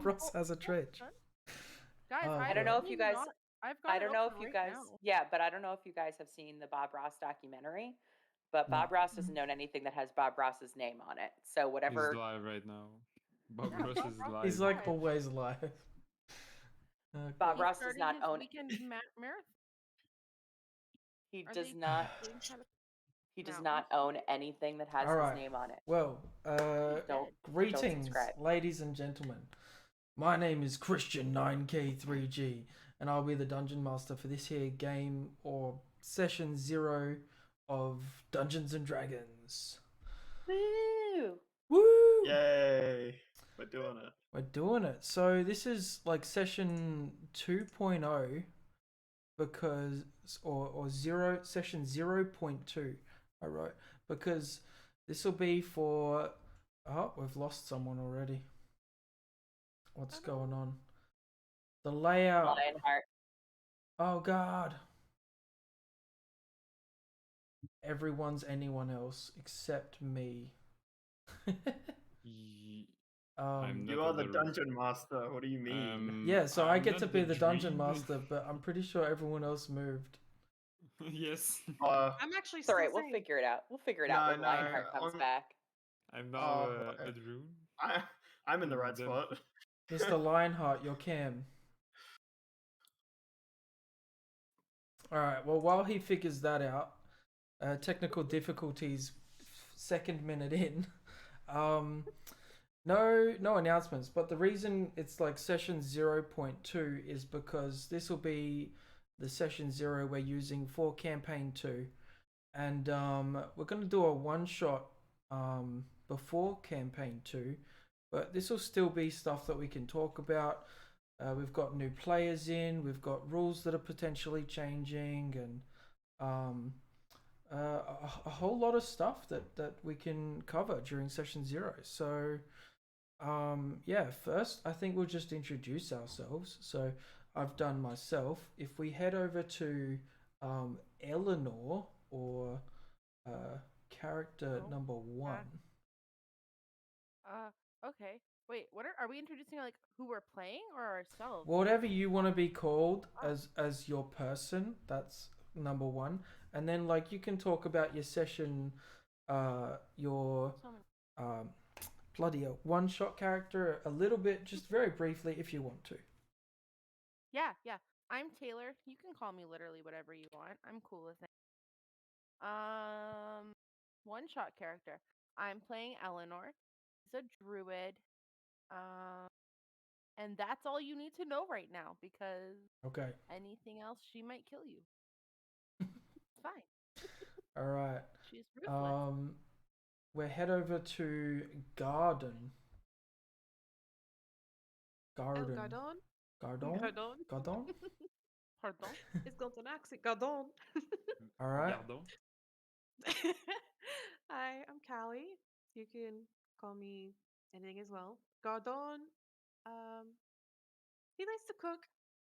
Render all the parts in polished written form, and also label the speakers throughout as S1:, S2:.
S1: Bob Ross has a Twitch.
S2: Guys,
S3: I don't know if you guys.
S2: I've got
S3: I don't know if you guys.
S2: now.
S3: Yeah, but I don't know if you guys have seen the Bob Ross documentary. But
S1: No.
S3: Bob Ross doesn't own anything that has Bob Ross's name on it. So whatever.
S4: He's live right now. Bob
S2: Yeah,
S4: Ross
S2: Bob
S4: is
S2: Ross
S4: live.
S1: He's like always alive.
S3: Bob
S2: He's
S3: Ross does
S2: starting
S3: not
S2: his
S3: own.
S2: weekend marathon.
S3: He
S2: Are
S3: does
S2: they
S3: not.
S2: doing kind of
S3: He does
S2: mountains?
S3: not own anything that has
S1: All right.
S3: his name on it.
S1: Well,
S3: Don't
S1: greetings,
S3: subscribe.
S1: ladies and gentlemen. My name is Christian 9K3G, and I'll be the Dungeon Master for this here game or session 0 of Dungeons and Dragons.
S3: Woo!
S1: Woo!
S5: Yay! We're doing it.
S1: We're doing it. So this is like session 2.0 because or session 0.2. I wrote because this will be for we've lost someone already. What's going on? The layout.
S3: Lionheart.
S1: Oh god. Everyone's anyone else except me.
S4: I'm
S5: You
S4: not
S5: are
S4: on
S5: the dungeon master. What do you mean?
S1: Yeah, so I
S4: I'm
S1: get to
S4: not
S1: be the dungeon
S4: dream.
S1: master, but I'm pretty sure everyone else moved.
S4: Yes.
S6: I'm actually
S3: It's all right.
S6: still
S3: We'll figure it out. We'll figure it out when Lionheart comes back.
S4: I'm now a
S5: okay.
S4: Droon.
S5: I'm in the right
S4: Then-
S5: spot.
S1: Mr. Lionheart, you're Cam. Alright, well, while he figures that out, technical difficulties, second minute in, no announcements, but the reason it's like session 0.2 is because this will be the session 0 we're using for campaign 2, and we're going to do a one-shot before campaign 2, but this will still be stuff that we can talk about. We've got new players in, we've got rules that are potentially changing, and a whole lot of stuff that we can cover during session 0. So yeah, first I think we'll just introduce ourselves. So I've done myself. If we head over to Eleanor, or character number 1.
S2: Okay. Wait, what are we introducing, like who we're playing or ourselves?
S1: Whatever you want to be called as your person, that's number 1. And then like you can talk about your session, your bloody one-shot character a little bit, just very briefly if you want to.
S2: Yeah. I'm Taylor. You can call me literally whatever you want. I'm cool with it. One-shot character. I'm playing Eleanor. She's a druid. And that's all you need to know right now, because anything else, she might kill you. It's fine.
S1: All right.
S2: She's ruthless.
S1: We'll head over to Garden.
S6: Gardon.
S1: Gardon?
S6: Pardon? It's got an accent. Gardon.
S1: All right.
S4: Pardon?
S6: Hi, I'm Callie. You can call me anything as well. Gardon. He likes to cook.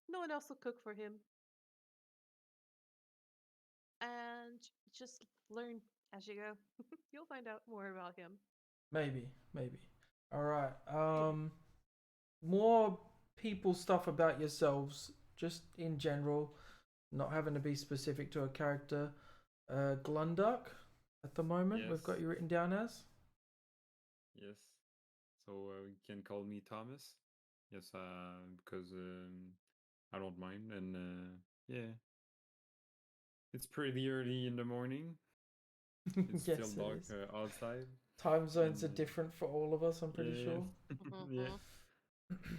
S6: No one else will cook for him. And just learn as you go. You'll find out more about him.
S1: Maybe. All right. More people stuff about yourselves, just in general, not having to be specific to a character. Glunduck, at the moment, we've got you written down as.
S4: Yes. So you can call me Thomas. Yes, because I don't mind, and yeah, it's pretty early in the morning. It's
S1: Yes,
S4: still dark
S1: it is.
S4: outside.
S1: Time zones are different for all of us, I'm pretty sure.
S4: Yeah.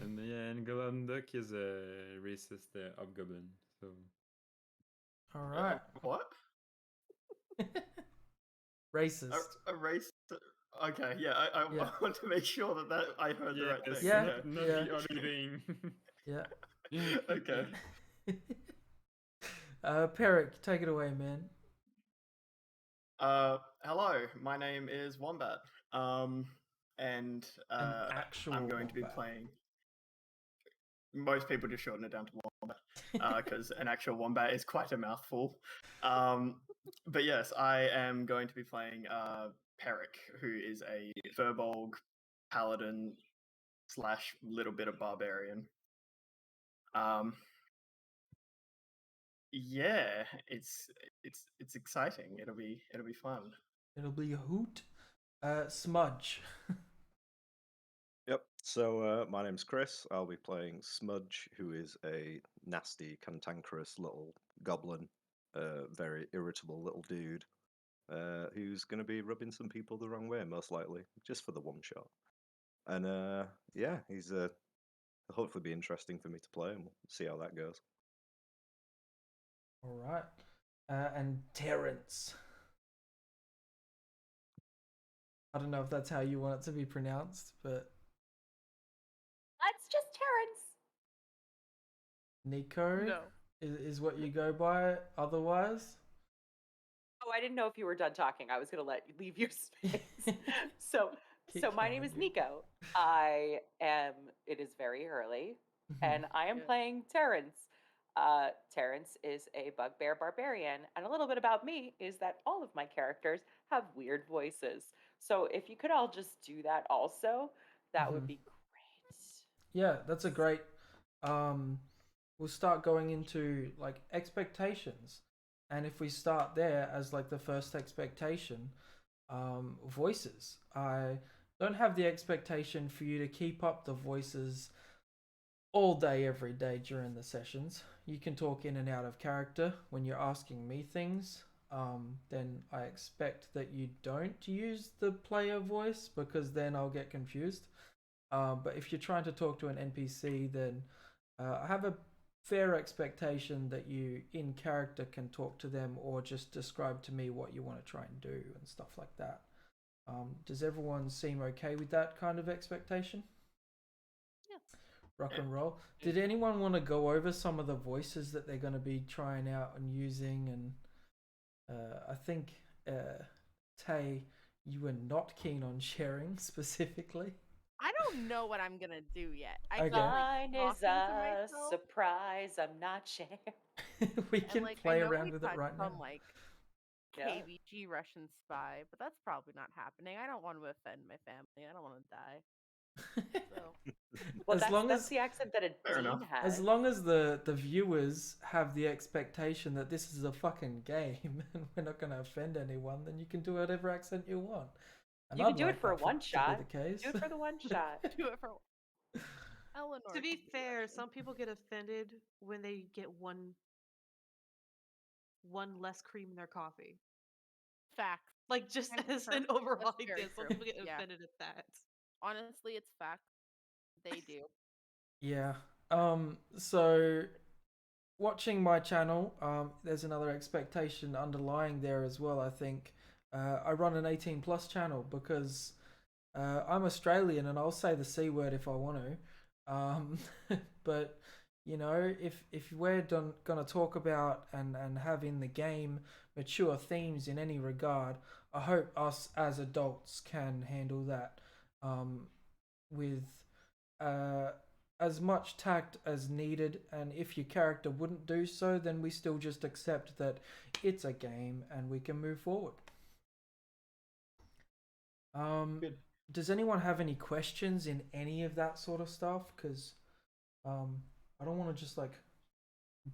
S4: And Glunduck is a racist hobgoblin. So.
S1: All right.
S5: What?
S1: Racist.
S5: A race? Okay, yeah. I want to make sure that I heard the right thing.
S1: Yeah.
S4: Not the other thing.
S1: Yeah.
S5: Okay.
S1: Peric, take it away, man.
S5: Hello, my name is Wombat. And I'm going to be playing. Most people just shorten it down to Wombat, because an actual Wombat is quite a mouthful. But yes, I am going to be playing Peric, who is a Furbolg paladin / little bit of barbarian. Yeah, it's exciting. It'll be fun.
S1: It'll be a hoot. Smudge.
S7: Yep. So my name's Chris. I'll be playing Smudge, who is a nasty, cantankerous little goblin, very irritable little dude, who's going to be rubbing some people the wrong way, most likely, just for the one shot. And yeah, he's hopefully be interesting for me to play, and we'll see how that goes.
S1: All right. And Terrence. I don't know if that's how you want it to be pronounced, but
S3: That's just Terrence.
S1: Nico
S2: No.
S1: is what you go by otherwise?
S3: Oh, I didn't know if you were done talking. I was going to leave you space. So my name is Nico. It is very early, and I am playing Terrence. Terrence is a bugbear barbarian, and a little bit about me is that all of my characters have weird voices. So if you could all just do that also, that would be great.
S1: Yeah, that's a great. We'll start going into like expectations, and if we start there as like the first expectation, voices. I don't have the expectation for you to keep up the voices all day, every day during the sessions. You can talk in and out of character when you're asking me things. Then I expect that you don't use the player voice, because then I'll get confused. But if you're trying to talk to an NPC, then I have a fair expectation that you in character can talk to them or just describe to me what you want to try and do and stuff like that. Does everyone seem okay with that kind of expectation?
S6: Yeah.
S1: Rock and roll. Did anyone want to go over some of the voices that they're going to be trying out and using? And I think Tay, you were not keen on sharing specifically.
S2: I don't know what I'm gonna do yet.
S3: Mine is a surprise. I'm not sharing.
S1: We can play around with it right now.
S2: Like KVG Russian spy, but that's probably not happening. I don't want to offend my family. I don't want to die. So.
S3: Well, that's the accent that a Dean has.
S1: As long as the viewers have the expectation that this is a fucking game and we're not going to offend anyone, then you can do whatever accent you want. And
S3: you can do it for a one shot. Do it for the one shot.
S2: Do it for Eleanor.
S6: To be fair, some people get offended when they get one less cream in their coffee.
S2: Facts.
S6: Like just as an overall idea, some people get offended at that.
S2: Honestly, it's facts. They do.
S1: Yeah. So watching my channel, there's another expectation underlying there as well, I think. I run an 18+ channel because I'm Australian and I'll say the C word if I want to. But you know, if we're gonna talk about and have in the game mature themes in any regard, I hope us as adults can handle that with as much tact as needed. And if your character wouldn't do so, then we still just accept that it's a game and we can move forward.
S5: Good.
S1: Does anyone have any questions in any of that sort of stuff? Because I don't want to just like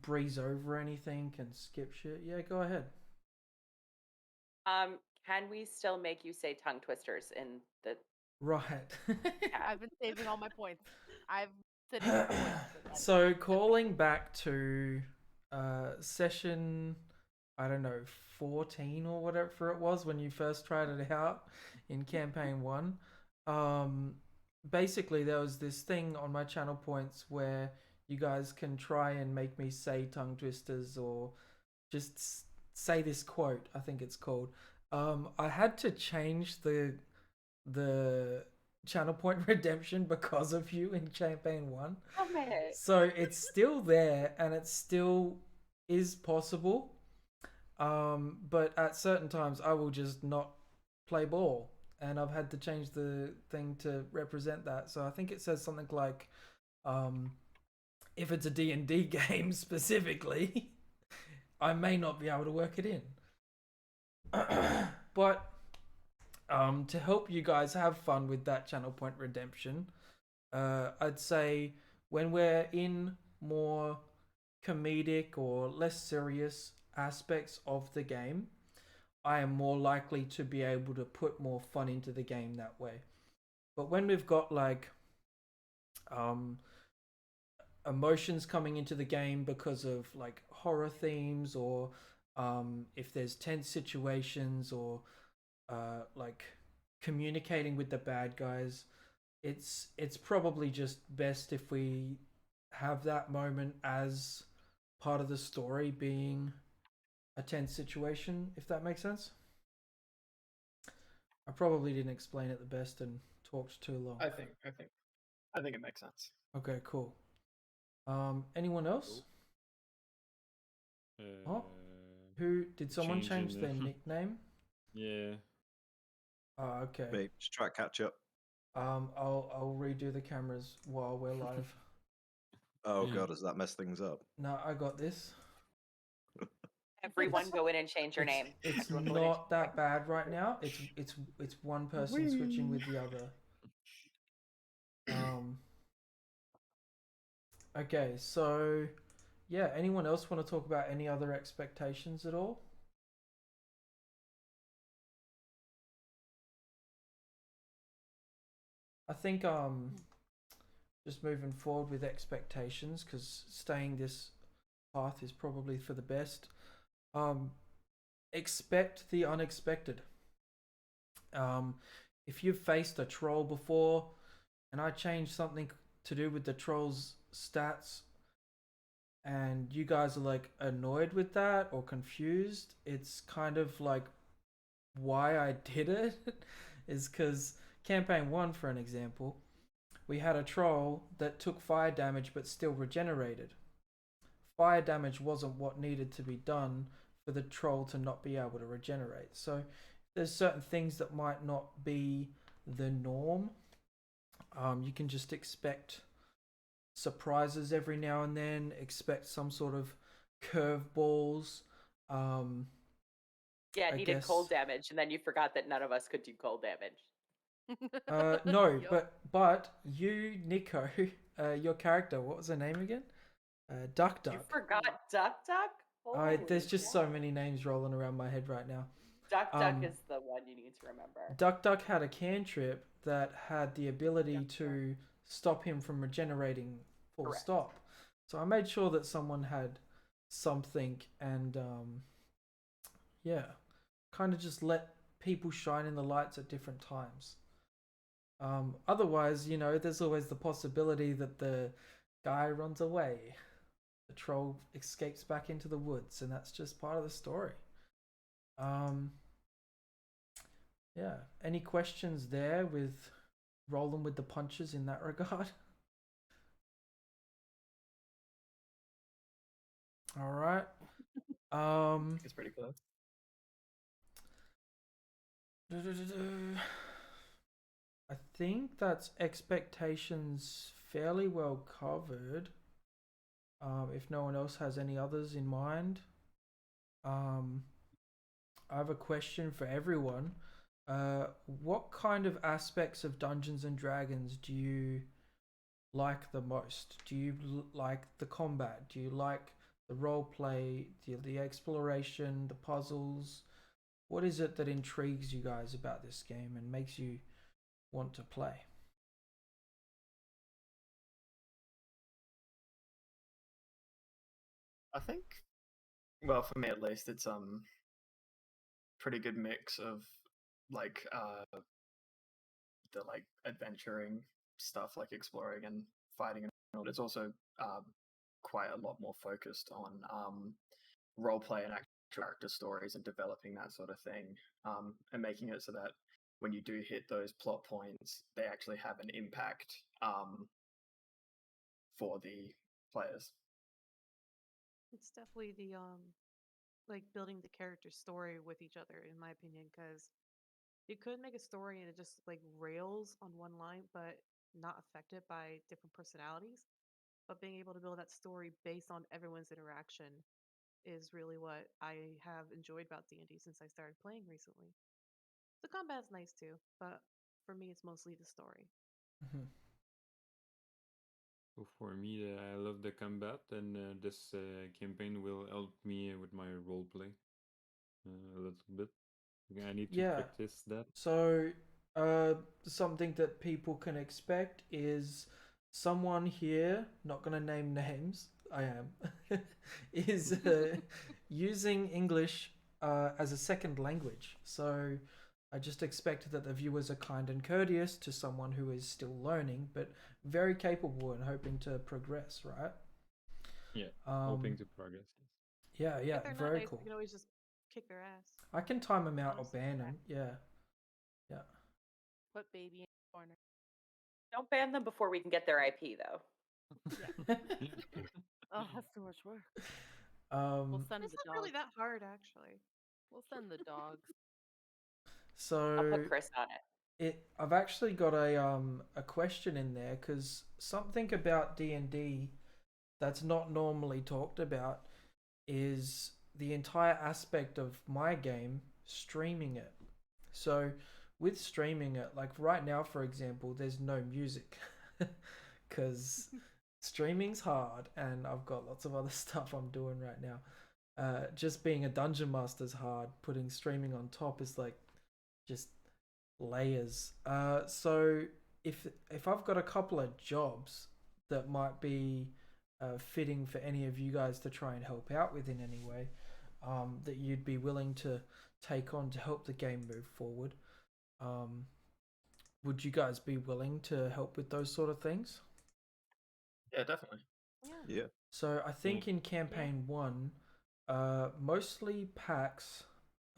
S1: breeze over anything and skip shit. Yeah, go ahead.
S3: Can we still make you say tongue twisters in the...
S1: Right.
S2: I've been saving all my points. I've
S1: So calling back to session, I don't know, 14 or whatever it was when you first tried it out in campaign 1. Basically there was this thing on my channel points where you guys can try and make me say tongue twisters or just say this quote, I think it's called. I had to change the channel point redemption because of you in campaign 1.
S3: Oh, man.
S1: So it's still there and it still is possible. But at certain times I will just not play ball, and I've had to change the thing to represent that. So I think it says something like, if it's a D&D game specifically, I may not be able to work it in. But to help you guys have fun with that channel point redemption, I'd say when we're in more comedic or less serious aspects of the game, I am more likely to be able to put more fun into the game that way. But when we've got like emotions coming into the game because of like horror themes, or if there's tense situations, or like communicating with the bad guys, it's probably just best if we have that moment as part of the story being a tense situation, if that makes sense. I probably didn't explain it the best and talked too long.
S5: I think it makes sense.
S1: Okay, cool. Anyone else? Who did someone change their nickname?
S4: Yeah.
S1: Oh, okay.
S7: Maybe just try to catch up.
S1: I'll redo the cameras while we're live.
S7: Oh god, does that mess things up?
S1: No, I got this.
S3: Everyone go in and change your name.
S1: It's not that bad right now. It's one person switching with the other. Okay, so yeah, anyone else want to talk about any other expectations at all? I think just moving forward with expectations, because staying this path is probably for the best. Expect the unexpected. If you've faced a troll before and I changed something to do with the troll's stats and you guys are like annoyed with that or confused, it's kind of like why I did it is because campaign 1, for an example, we had a troll that took fire damage but still regenerated. Fire damage wasn't what needed to be done for the troll to not be able to regenerate. So there's certain things that might not be the norm. You can just expect surprises every now and then, expect some sort of curveballs.
S3: Yeah, it needed cold damage, and then you forgot that none of us could do cold damage.
S1: No, yep. but you, Nico, your character, what was her name again? Duck Duck.
S3: You forgot Duck Duck?
S1: There's just so many names rolling around my head right now.
S3: Duck Duck is the one you need to remember.
S1: Duck Duck had a cantrip that had the ability to stop him from regenerating full stop. So I made sure that someone had something, and yeah, kind of just let people shine in the lights at different times. Otherwise, you know, there's always the possibility that the guy runs away. The troll escapes back into the woods, and that's just part of the story. Yeah. Any questions there with rolling with the punches in that regard? All right.
S5: It's pretty close.
S1: I think that's expectations fairly well covered. If no one else has any others in mind, I have a question for everyone. What kind of aspects of Dungeons and Dragons do you like the most? Do you like the combat? Do you like the role play, the exploration, the puzzles? What is it that intrigues you guys about this game and makes you want to play?
S5: I think, well, for me at least, it's pretty good mix of like the like adventuring stuff, like exploring and fighting, and it's also quite a lot more focused on role play and actual character stories and developing that sort of thing, and making it so that when you do hit those plot points, they actually have an impact for the players.
S6: It's definitely the like building the character story with each other, in my opinion, because you could make a story and it just like rails on one line, but not affected by different personalities. But being able to build that story based on everyone's interaction is really what I have enjoyed about D&D since I started playing recently. The combat's nice too, but for me, it's mostly the story.
S1: Mm-hmm.
S4: So for me, I love the combat, and this campaign will help me with my roleplay a little bit. I need to practice that.
S1: So, something that people can expect is someone here, not going to name names, I am, is using English as a second language. So, I just expect that the viewers are kind and courteous to someone who is still learning, but very capable and hoping to progress, right?
S4: Yeah, hoping to progress.
S1: Yeah,
S6: if they're
S1: very
S6: not nice,
S1: cool.
S6: You can always just kick their ass.
S1: I can time them out or ban them. Yeah.
S2: Put baby in the corner.
S3: Don't ban them before we can get their IP, though.
S2: Yeah. Oh, that's too much work. We'll send
S6: it's
S2: the
S6: not
S2: dogs.
S6: really that hard, actually.
S2: We'll send the dogs.
S1: So
S3: I'll put Chris on it.
S1: I've actually got a question in there because something about D&D that's not normally talked about is the entire aspect of my game streaming it. So with streaming it, like right now, for example, there's no music because streaming's hard and I've got lots of other stuff I'm doing right now. Just being a dungeon master's hard. Putting streaming on top is like just layers. So if I've got a couple of jobs that might be fitting for any of you guys to try and help out with in any way, that you'd be willing to take on to help the game move forward, would you guys be willing to help with those sort of things?
S5: Yeah, definitely.
S7: Yeah.
S1: So I think in campaign 1, mostly Pax,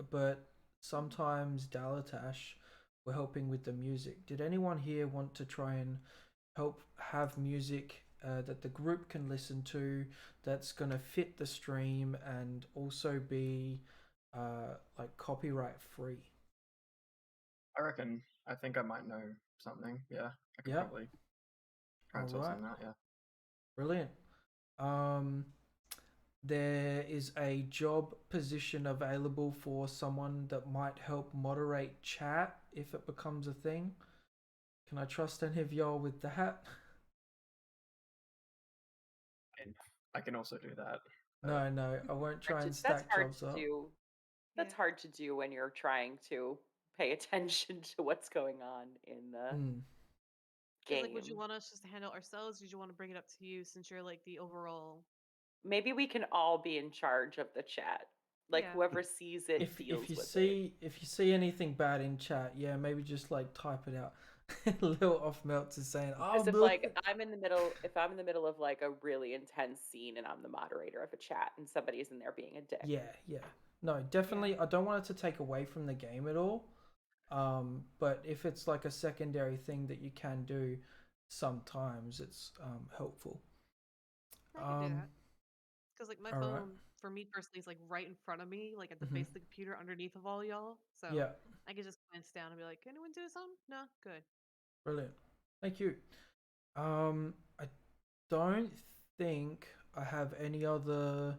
S1: but sometimes Dalatash were helping with the music. Did anyone here want to try and help have music that the group can listen to that's going to fit the stream and also be like copyright free?
S5: I think I might know something. Yeah, I could probably outsource on that. Yeah.
S1: Brilliant. There is a job position available for someone that might help moderate chat if it becomes a thing. Can I trust any of y'all with that?
S5: I can also do that.
S1: No, I won't try and stack jobs up.
S3: That's hard to do when you're trying to pay attention to what's going on in the game.
S6: Like, would you want us just to handle it ourselves? Or would you want to bring it up to you since you're like the overall?
S3: Maybe we can all be in charge of the chat. Like whoever sees it deals with it.
S1: If you see anything bad in chat, maybe just like type it out. Little off melts is saying,
S3: "Oh, if I'm in the middle of like a really intense scene and I'm the moderator of a chat and somebody's in there being a dick."
S1: Yeah. No, definitely. I don't want it to take away from the game at all. But if it's like a secondary thing that you can do, sometimes it's helpful.
S6: I can do that. Because like my phone, for me personally, is like right in front of me, like at the face of the computer, underneath of all y'all. So I can just glance down and be like, "Anyone do something? No, good."
S1: Brilliant, thank you. I don't think I have any other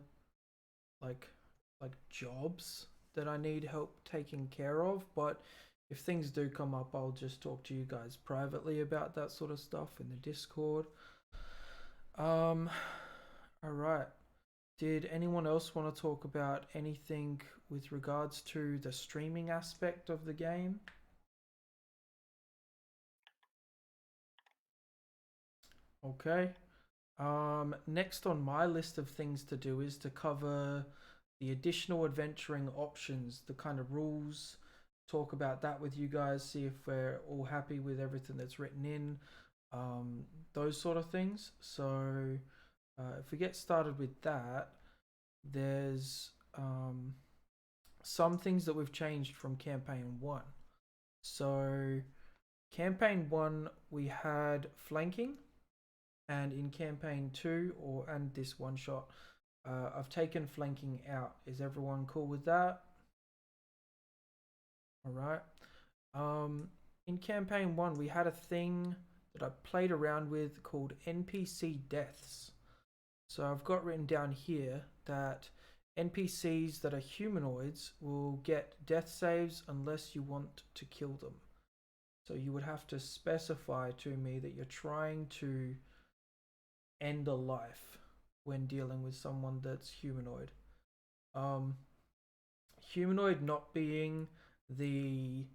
S1: like jobs that I need help taking care of, but if things do come up, I'll just talk to you guys privately about that sort of stuff in the Discord. All right. Did anyone else want to talk about anything with regards to the streaming aspect of the game? Okay. Next on my list of things to do is to cover the additional adventuring options, the kind of rules, talk about that with you guys, see if we're all happy with everything that's written in, those sort of things. So if we get started with that, there's some things that we've changed from campaign 1. So campaign 1 we had flanking, and in campaign 2 and this one shot, I've taken flanking out. Is everyone cool with that? All right. In campaign 1 we had a thing that I played around with called Npc Deaths. So I've got written down here that NPCs that are humanoids will get death saves unless you want to kill them. So you would have to specify to me that you're trying to end a life when dealing with someone that's humanoid. Humanoid not being the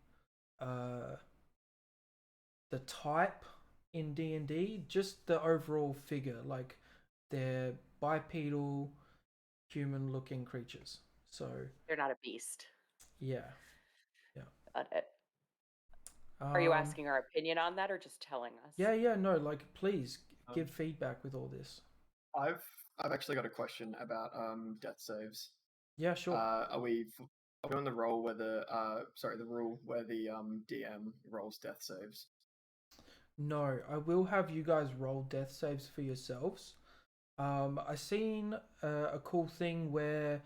S1: type in D&D, just the overall figure, like they're bipedal, human-looking creatures. So
S3: they're not a beast.
S1: Yeah.
S3: Got it. Are you asking our opinion on that, or just telling us?
S1: Yeah. No, like please give feedback with all this.
S5: I've actually got a question about death saves.
S1: Yeah, sure.
S5: Are we on the rule where the rule where the DM rolls death saves?
S1: No, I will have you guys roll death saves for yourselves. I seen a cool thing where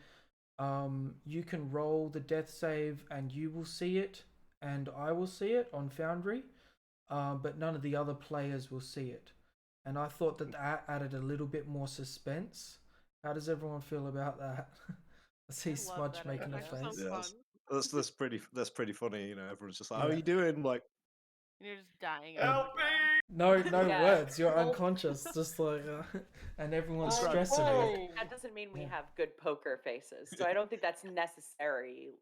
S1: you can roll the death save and you will see it and I will see it on Foundry, but none of the other players will see it. And I thought that added a little bit more suspense. How does everyone feel about that? I see Smudge making a face.
S7: That's pretty funny. You know, everyone's just like, "How are you doing?" Like,
S2: you're just dying.
S5: Help me!
S1: No words. You're unconscious, just like, and everyone's stressing you.
S3: That doesn't mean we have good poker faces, so I don't think that's necessarily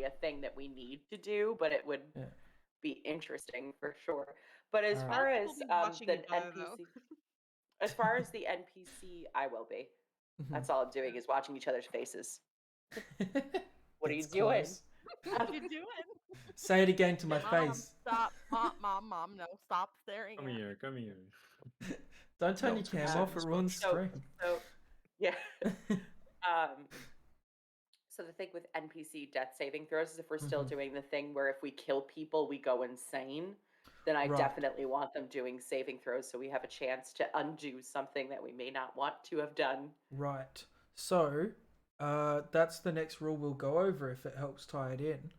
S3: a thing that we need to do. But it would be interesting for sure. But as far as the NPC, as far as the NPC, I will be. That's all I'm doing is watching each other's faces. What are you doing?
S2: What are you doing?
S1: Say it again to my face.
S2: Stop, mom, no, stop staring.
S4: Come here.
S1: Don't turn your cam off; it ruins stream.
S3: So yeah. So the thing with NPC death saving throws is if we're still doing the thing where if we kill people we go insane, then I definitely want them doing saving throws so we have a chance to undo something that we may not want to have done.
S1: Right. So that's the next rule we'll go over if it helps tie it in.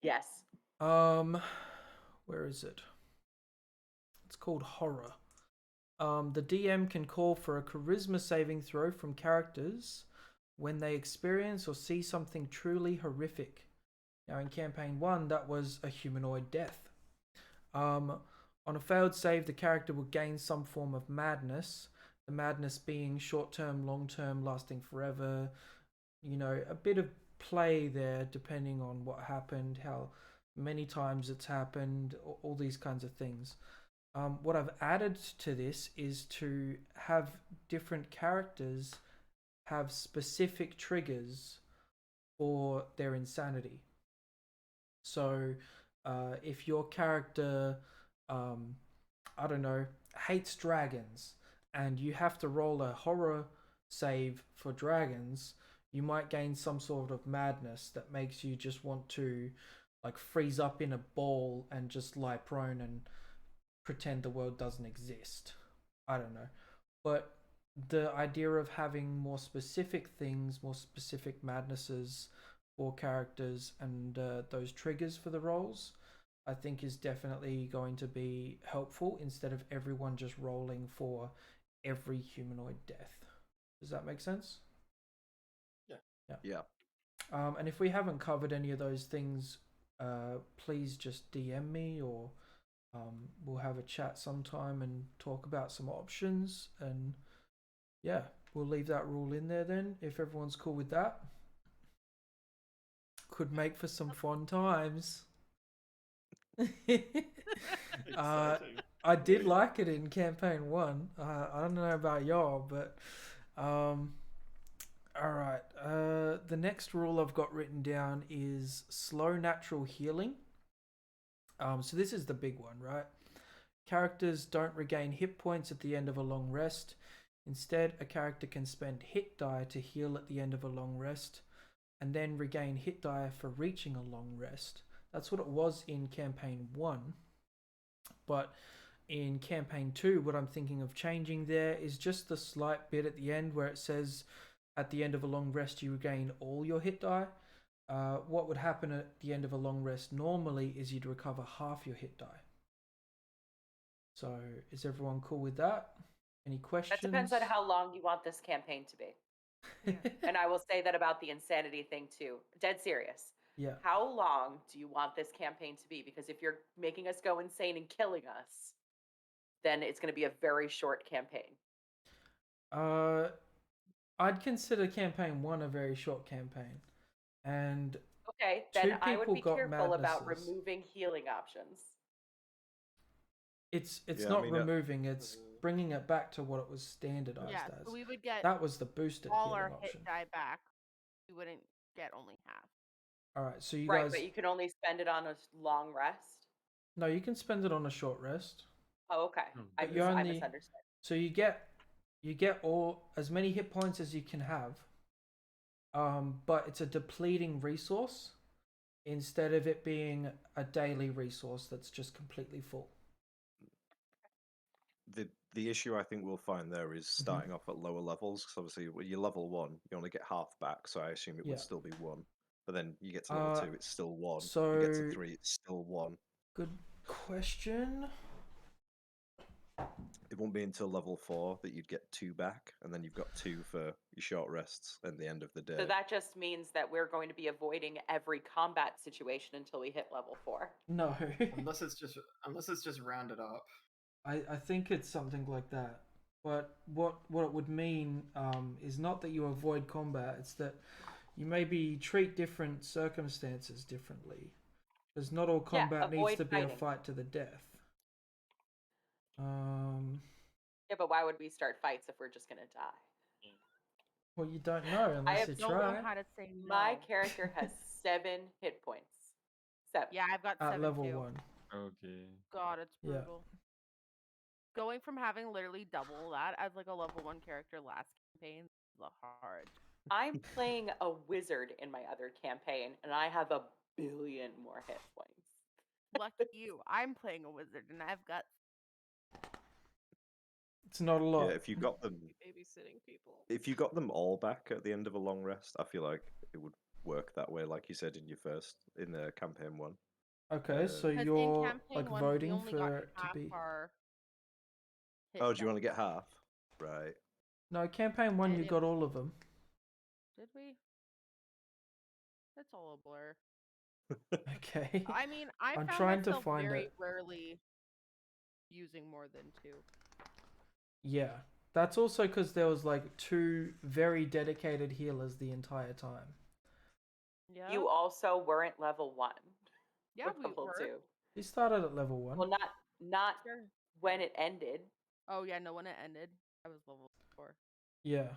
S3: Yes.
S1: Where is it? It's called horror. The DM can call for a charisma saving throw from characters when they experience or see something truly horrific. Now in campaign 1, that was a humanoid death. On a failed save, the character will gain some form of madness. The madness being short-term, long-term, lasting forever. You know, a bit of play there depending on what happened, how many times it's happened, all these kinds of things. What I've added to this is to have different characters have specific triggers for their insanity. So if your character, I don't know, hates dragons and you have to roll a horror save for dragons, you might gain some sort of madness that makes you just want to like freeze up in a ball and just lie prone and pretend the world doesn't exist. I don't know. But the idea of having more specific things, more specific madnesses for characters and those triggers for the rolls, I think is definitely going to be helpful instead of everyone just rolling for every humanoid death. Does that make sense?
S7: Yeah.
S1: And if we haven't covered any of those things, please just DM me or we'll have a chat sometime and talk about some options. And yeah, we'll leave that rule in there then if everyone's cool with that. Could make for some fun times. I did like it in campaign 1. I don't know about y'all, but alright. The next rule I've got written down is slow natural healing. So this is the big one, right? Characters don't regain hit points at the end of a long rest. Instead, a character can spend hit die to heal at the end of a long rest, and then regain hit die for reaching a long rest. That's what it was in campaign 1. But in campaign 2, what I'm thinking of changing there is just the slight bit at the end where it says at the end of a long rest you regain all your hit die. What would happen at the end of a long rest normally is you'd recover half your hit die. So is everyone cool with that? Any questions?
S3: That depends on how long you want this campaign to be. Yeah. And I will say that about the insanity thing too. Dead serious.
S1: Yeah.
S3: How long do you want this campaign to be? Because if you're making us go insane and killing us, then it's going to be a very short campaign.
S1: I'd consider campaign 1 a very short campaign, and
S3: okay,
S1: two
S3: then I would
S1: people
S3: be
S1: got
S3: careful about
S1: madnesses.
S3: removing healing options.
S1: It's
S7: Yeah,
S1: not removing, it's bringing it back to what it was standardized
S2: Yeah,
S1: as.
S2: so we would get
S1: That was the boosted
S2: all
S1: healing
S2: our
S1: option.
S2: hit die back. We wouldn't get only half.
S1: All right, so you
S3: Right,
S1: guys.
S3: but you can only spend it on a long rest.
S1: No, you can spend it on a short rest.
S3: Oh, okay. I misunderstood.
S1: So you get all as many hit points as you can have. But it's a depleting resource instead of it being a daily resource that's just completely full.
S7: The issue I think we'll find there is starting off at lower levels, because obviously when you're level 1, you only get half back, so I assume it would still be 1. But then you get to level 2, it's still 1.
S1: So
S7: you get to 3, it's still 1.
S1: Good question.
S7: It won't be until level 4 that you'd get 2 back, and then you've got 2 for your short rests at the end of the day.
S3: So that just means that we're going to be avoiding every combat situation until we hit level 4.
S1: No.
S5: unless it's just rounded up.
S1: I think it's something like that. But what it would mean is not that you avoid combat, it's that you maybe treat different circumstances differently. Because not all combat needs to be a fight to the death.
S3: Yeah, but why would we start fights if we're just gonna die?
S1: Well, you don't know unless you try.
S2: I don't know how to say no.
S3: My character has 7 hit points. 7.
S2: Yeah, I've got 7
S1: at level
S2: too.
S1: 1.
S4: Okay.
S2: God, it's brutal. Going from having literally double that as like a level 1 character last campaign is hard.
S3: I'm playing a wizard in my other campaign, and I have 1 billion more hit points.
S2: Lucky you. I'm playing a wizard, and I've got.
S1: It's not a lot.
S7: Yeah, if you got them
S6: babysitting people.
S7: If you got them all back at the end of a long rest, I feel like it would work that way, like you said in the campaign 1.
S1: Okay, so you're like voting for it to be.
S7: Oh, do you want to get half? Right.
S1: No, campaign 1 you got all of them.
S2: Did we? It's all a blur.
S1: Okay.
S2: I mean, I'm
S1: trying to find
S2: very rarely using more than 2.
S1: Yeah, that's also because there was like 2 very dedicated healers the entire time.
S2: Yeah.
S3: You also weren't level 1.
S2: Yeah, we were.
S3: 2.
S1: You started at level 1.
S3: Well, not when it ended.
S2: Oh yeah, no, when it ended, I was level 4.
S1: Yeah.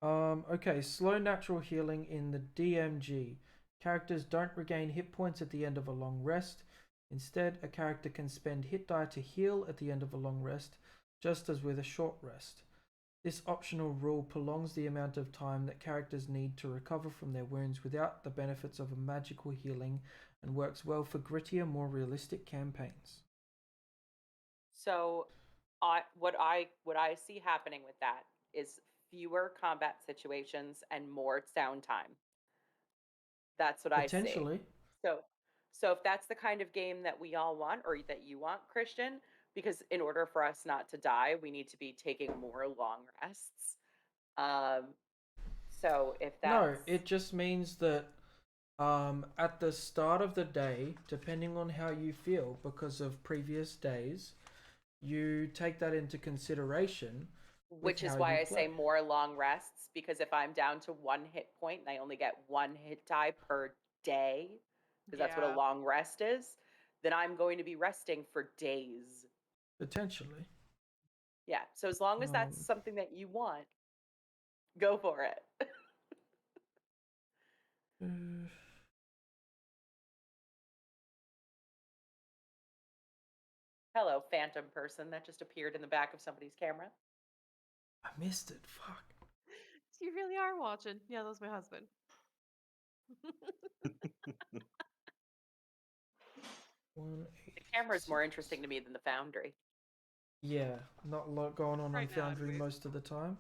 S1: Okay, slow natural healing in the DMG. Characters don't regain hit points at the end of a long rest. Instead, a character can spend hit die to heal at the end of a long rest, just as with a short rest. This optional rule prolongs the amount of time that characters need to recover from their wounds without the benefits of a magical healing, and works well for grittier, more realistic campaigns.
S3: So, what I see happening with that is fewer combat situations and more downtime. That's what I see.
S1: Potentially.
S3: So if that's the kind of game that we all want, or that you want, Christian, because in order for us not to die, we need to be taking more long rests. So if that's...
S1: No, it just means that at the start of the day, depending on how you feel because of previous days, you take that into consideration.
S3: Which is why I say more long rests, because if I'm down to 1 hit point and I only get 1 hit die per day, because that's what a long rest is, then I'm going to be resting for days.
S1: Potentially.
S3: Yeah, so as long as that's something that you want, go for it. Hello, phantom person that just appeared in the back of somebody's camera.
S1: I missed it, fuck.
S6: You really are watching. Yeah, that was my husband.
S3: The camera's more interesting to me than the Foundry.
S1: Yeah, not a lot going on Foundry most of the time.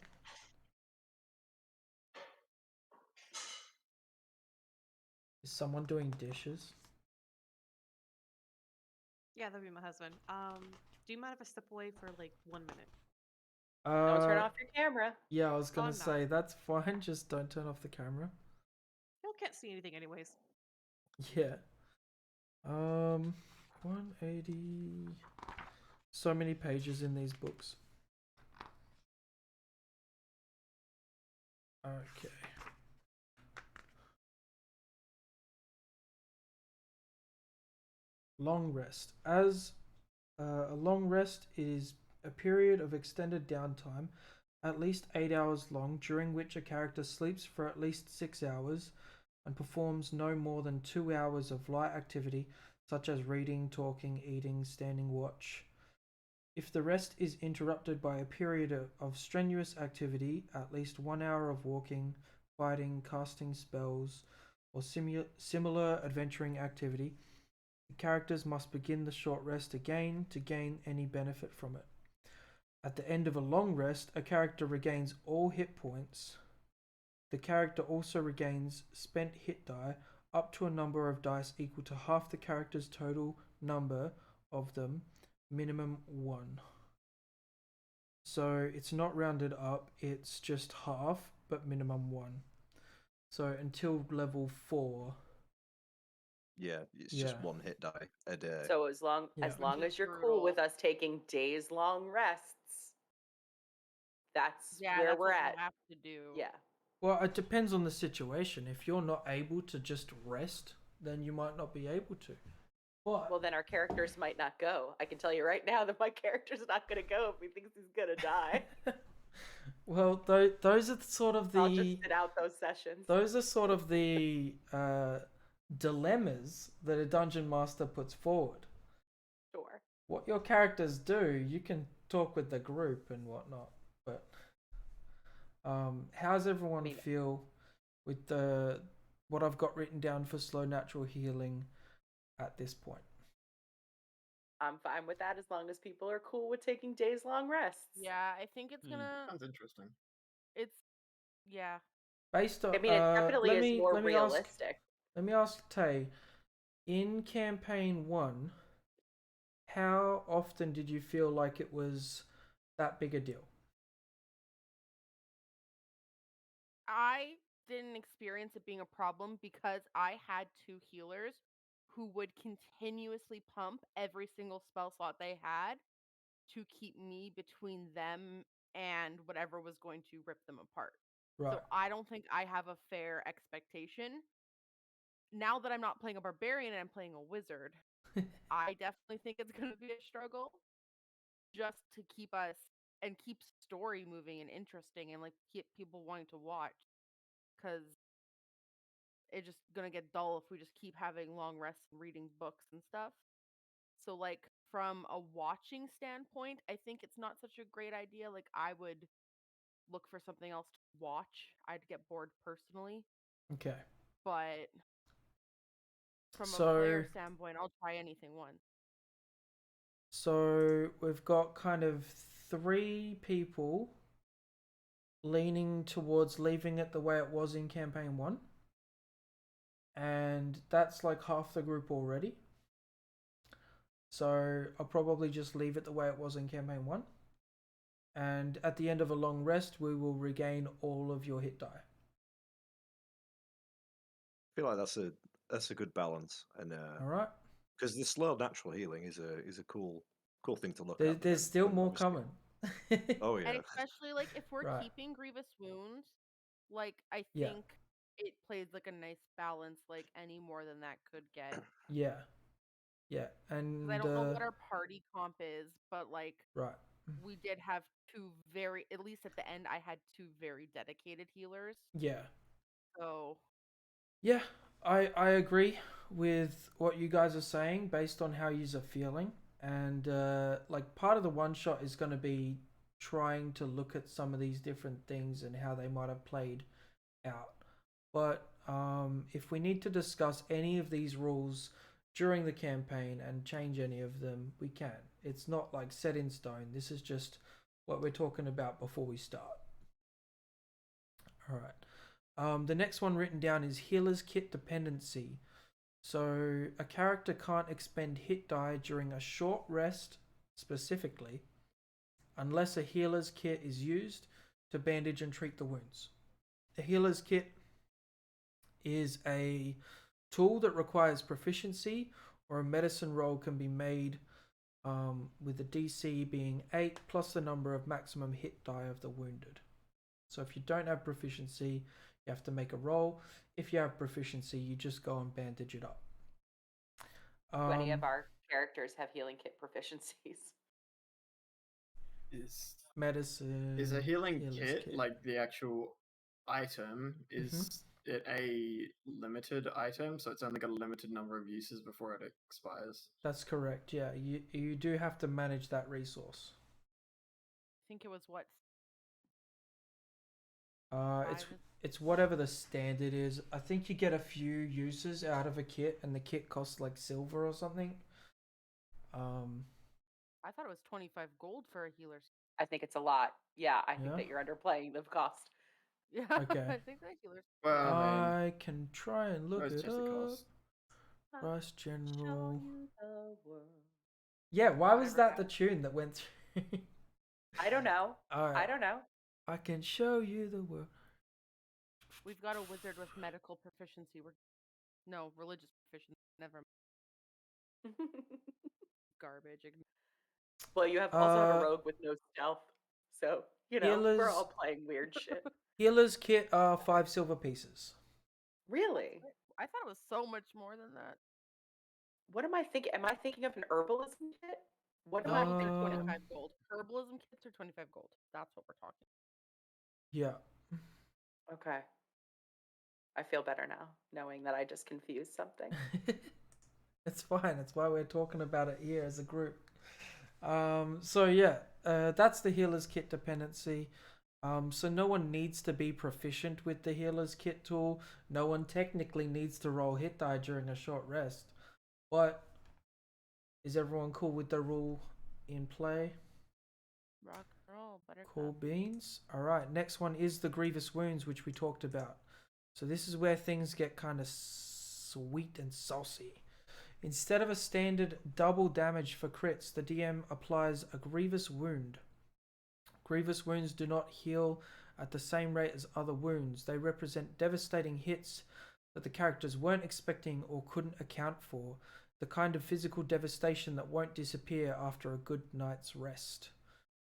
S1: Is someone doing dishes?
S6: Yeah, that'd be my husband. Do you mind if I step away for like 1 minute?
S3: Don't turn off your camera.
S1: Yeah, I was gonna say that's fine. Just don't turn off the camera.
S6: You can't see anything, anyways.
S1: Yeah. 180. So many pages in these books. Okay. Long rest. As a long rest is a period of extended downtime, at least 8 hours long, during which a character sleeps for at least 6 hours and performs no more than 2 hours of light activity, such as reading, talking, eating, standing watch. If the rest is interrupted by a period of strenuous activity, at least 1 hour of walking, fighting, casting spells, or similar adventuring activity, the characters must begin the short rest again to gain any benefit from it. At the end of a long rest, a character regains all hit points. The character also regains spent hit die up to a number of dice equal to half the character's total number of them, minimum 1. So it's not rounded up, it's just half, but minimum 1. So until level 4.
S7: Yeah, it's just 1 hit die a day.
S3: So as long as you're cool with us taking days long rests, that's where we're at.
S2: We have to do.
S3: Yeah.
S1: Well, it depends on the situation. If you're not able to just rest, then you might not be able to. But,
S3: well, then our characters might not go. I can tell you right now that my character's not going to go if he thinks he's going to die.
S1: Well, those are sort of the...
S3: I'll just sit out those sessions.
S1: Those are sort of the dilemmas that a dungeon master puts forward.
S3: Sure.
S1: What your characters do, you can talk with the group and whatnot, but how's everyone feel with what I've got written down for slow natural healing at this point?
S3: I'm fine with that as long as people are cool with taking days long rests.
S2: Yeah, I think it's gonna...
S5: Sounds interesting.
S2: Yeah.
S1: Based on,
S3: I mean, it definitely is more realistic.
S1: Let me ask Tay, in campaign 1, how often did you feel like it was that big a deal?
S2: I didn't experience it being a problem because I had 2 healers who would continuously pump every single spell slot they had to keep me between them and whatever was going to rip them apart.
S1: Right.
S2: So I don't think I have a fair expectation. Now that I'm not playing a barbarian and I'm playing a wizard, I definitely think it's going to be a struggle just to keep us and keep story moving and interesting and like keep people wanting to watch, because it's just going to get dull if we just keep having long rests and reading books and stuff. So like from a watching standpoint, I think it's not such a great idea. Like I would look for something else to watch. I'd get bored personally.
S1: Okay.
S2: But from a player standpoint, I'll try anything once.
S1: So we've got kind of 3 people leaning towards leaving it the way it was in campaign 1. And that's like half the group already. So I'll probably just leave it the way it was in campaign 1. And at the end of a long rest, we will regain all of your hit die.
S7: I feel like that's a good balance, and
S1: all right,
S7: because the slow natural healing is a cool thing to look
S1: at. There's still more coming.
S7: Oh yeah,
S2: and especially like if we're keeping Grievous Wounds, like I think it plays like a nice balance. Like any more than that could get.
S1: Yeah, and
S2: I don't know what our party comp is, but like
S1: right.
S2: We did have 2 very, at least at the end, I had 2 very dedicated healers.
S1: Yeah.
S2: So.
S1: Yeah, I agree with what you guys are saying based on how you are feeling. And like part of the one shot is going to be trying to look at some of these different things and how they might have played out. But if we need to discuss any of these rules during the campaign and change any of them, we can. It's not like set in stone. This is just what we're talking about before we start. All right. The next one written down is Healer's Kit Dependency. So a character can't expend hit die during a short rest specifically unless a healer's kit is used to bandage and treat the wounds. A healer's kit is a tool that requires proficiency, or a medicine roll can be made with the DC being 8 plus the number of maximum hit die of the wounded. So if you don't have proficiency, you have to make a roll. If you have proficiency, you just go and bandage it up.
S3: Do any of our characters have healing kit proficiencies?
S5: Is
S1: medicine?
S5: Is a healing kit like the actual item? Is it a limited item, so it's only got a limited number of uses before it expires?
S1: That's correct. Yeah, you do have to manage that resource.
S2: I think it was what?
S1: It's whatever the standard is. I think you get a few uses out of a kit, and the kit costs like silver or something.
S2: I thought it was 25 gold for a healer's.
S3: I think it's a lot. Yeah, I think that you're underplaying the cost.
S2: Yeah.
S1: Okay.
S2: I think that healer's.
S5: Well,
S1: I can try and look it up.
S5: Cost.
S1: Price general.
S3: Show you the world.
S1: Yeah, why was that the tune that went through?
S3: I don't know.
S1: Right.
S3: I don't know.
S1: I can show you the world.
S2: We've got a wizard with medical proficiency. No, religious proficiency. Never mind. Garbage.
S3: Well, you also have a rogue with no stealth. So, we're all playing weird shit.
S1: Healer's kit are 5 silver pieces.
S3: Really?
S2: I thought it was so much more than that.
S3: What am I thinking? Am I thinking of an herbalism kit? What am I thinking?
S2: 25 gold. Herbalism kits are 25 gold. That's what we're talking.
S1: Yeah.
S3: Okay. I feel better now, knowing that I just confused something.
S1: It's fine. That's why we're talking about it here as a group. So yeah, that's the healer's kit dependency. So no one needs to be proficient with the healer's kit tool. No one technically needs to roll hit die during a short rest. But is everyone cool with the rule in play?
S2: Rock and roll, buttercup.
S1: Cool beans. All right, next one is the Grievous Wounds, which we talked about. So this is where things get kind of sweet and saucy. Instead of a standard double damage for crits, the DM applies a Grievous Wound. Grievous Wounds do not heal at the same rate as other wounds. They represent devastating hits that the characters weren't expecting or couldn't account for. The kind of physical devastation that won't disappear after a good night's rest.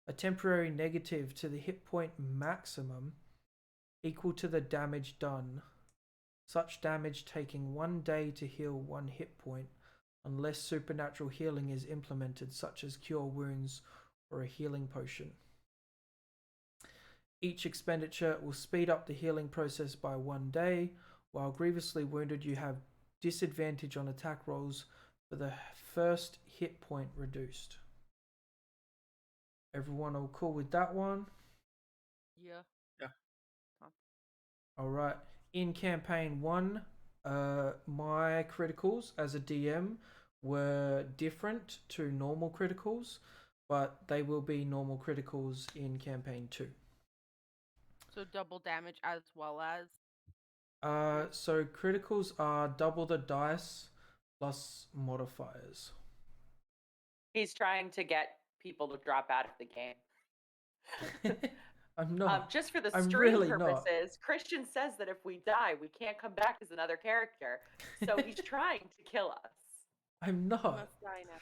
S1: A temporary negative to the hit point maximum equal to the damage done. Such damage taking 1 day to heal 1 hit point unless supernatural healing is implemented, such as cure wounds or a healing potion. Each expenditure will speed up the healing process by 1 day. While grievously wounded, you have disadvantage on attack rolls for the first hit point reduced. Everyone all cool with that one?
S2: Yeah.
S1: Alright, in campaign 1, my criticals as a DM were different to normal criticals, but they will be normal criticals in campaign 2.
S2: So double damage as well as?
S1: So criticals are double the dice plus modifiers.
S3: He's trying to get people to drop out of the game.
S1: I'm not.
S3: Just for the
S1: I'm
S3: stream
S1: really
S3: purposes,
S1: not.
S3: Christian says that if we die, we can't come back as another character. So he's trying to kill us.
S1: I'm not.
S2: You must die now.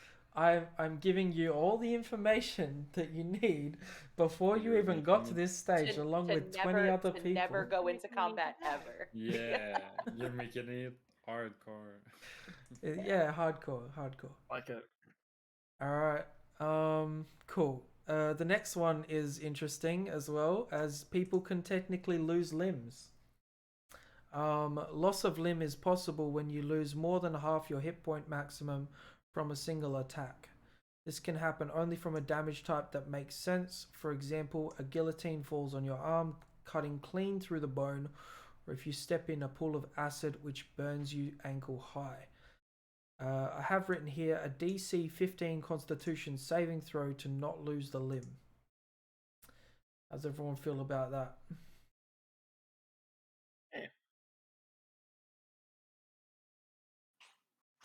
S1: I'm giving you all the information that you need before you even got to this stage, along with 20 other people.
S3: To never go into combat ever.
S4: Yeah, you're making it hardcore.
S1: Yeah, hardcore.
S5: Like it.
S1: All right. Cool. The next one is interesting as well, as people can technically lose limbs. Loss of limb is possible when you lose more than half your hit point maximum from a single attack. This can happen only from a damage type that makes sense. For example, a guillotine falls on your arm, cutting clean through the bone, or if you step in a pool of acid which burns you ankle high. I have written here a DC 15 Constitution saving throw to not lose the limb. How's everyone feel about that?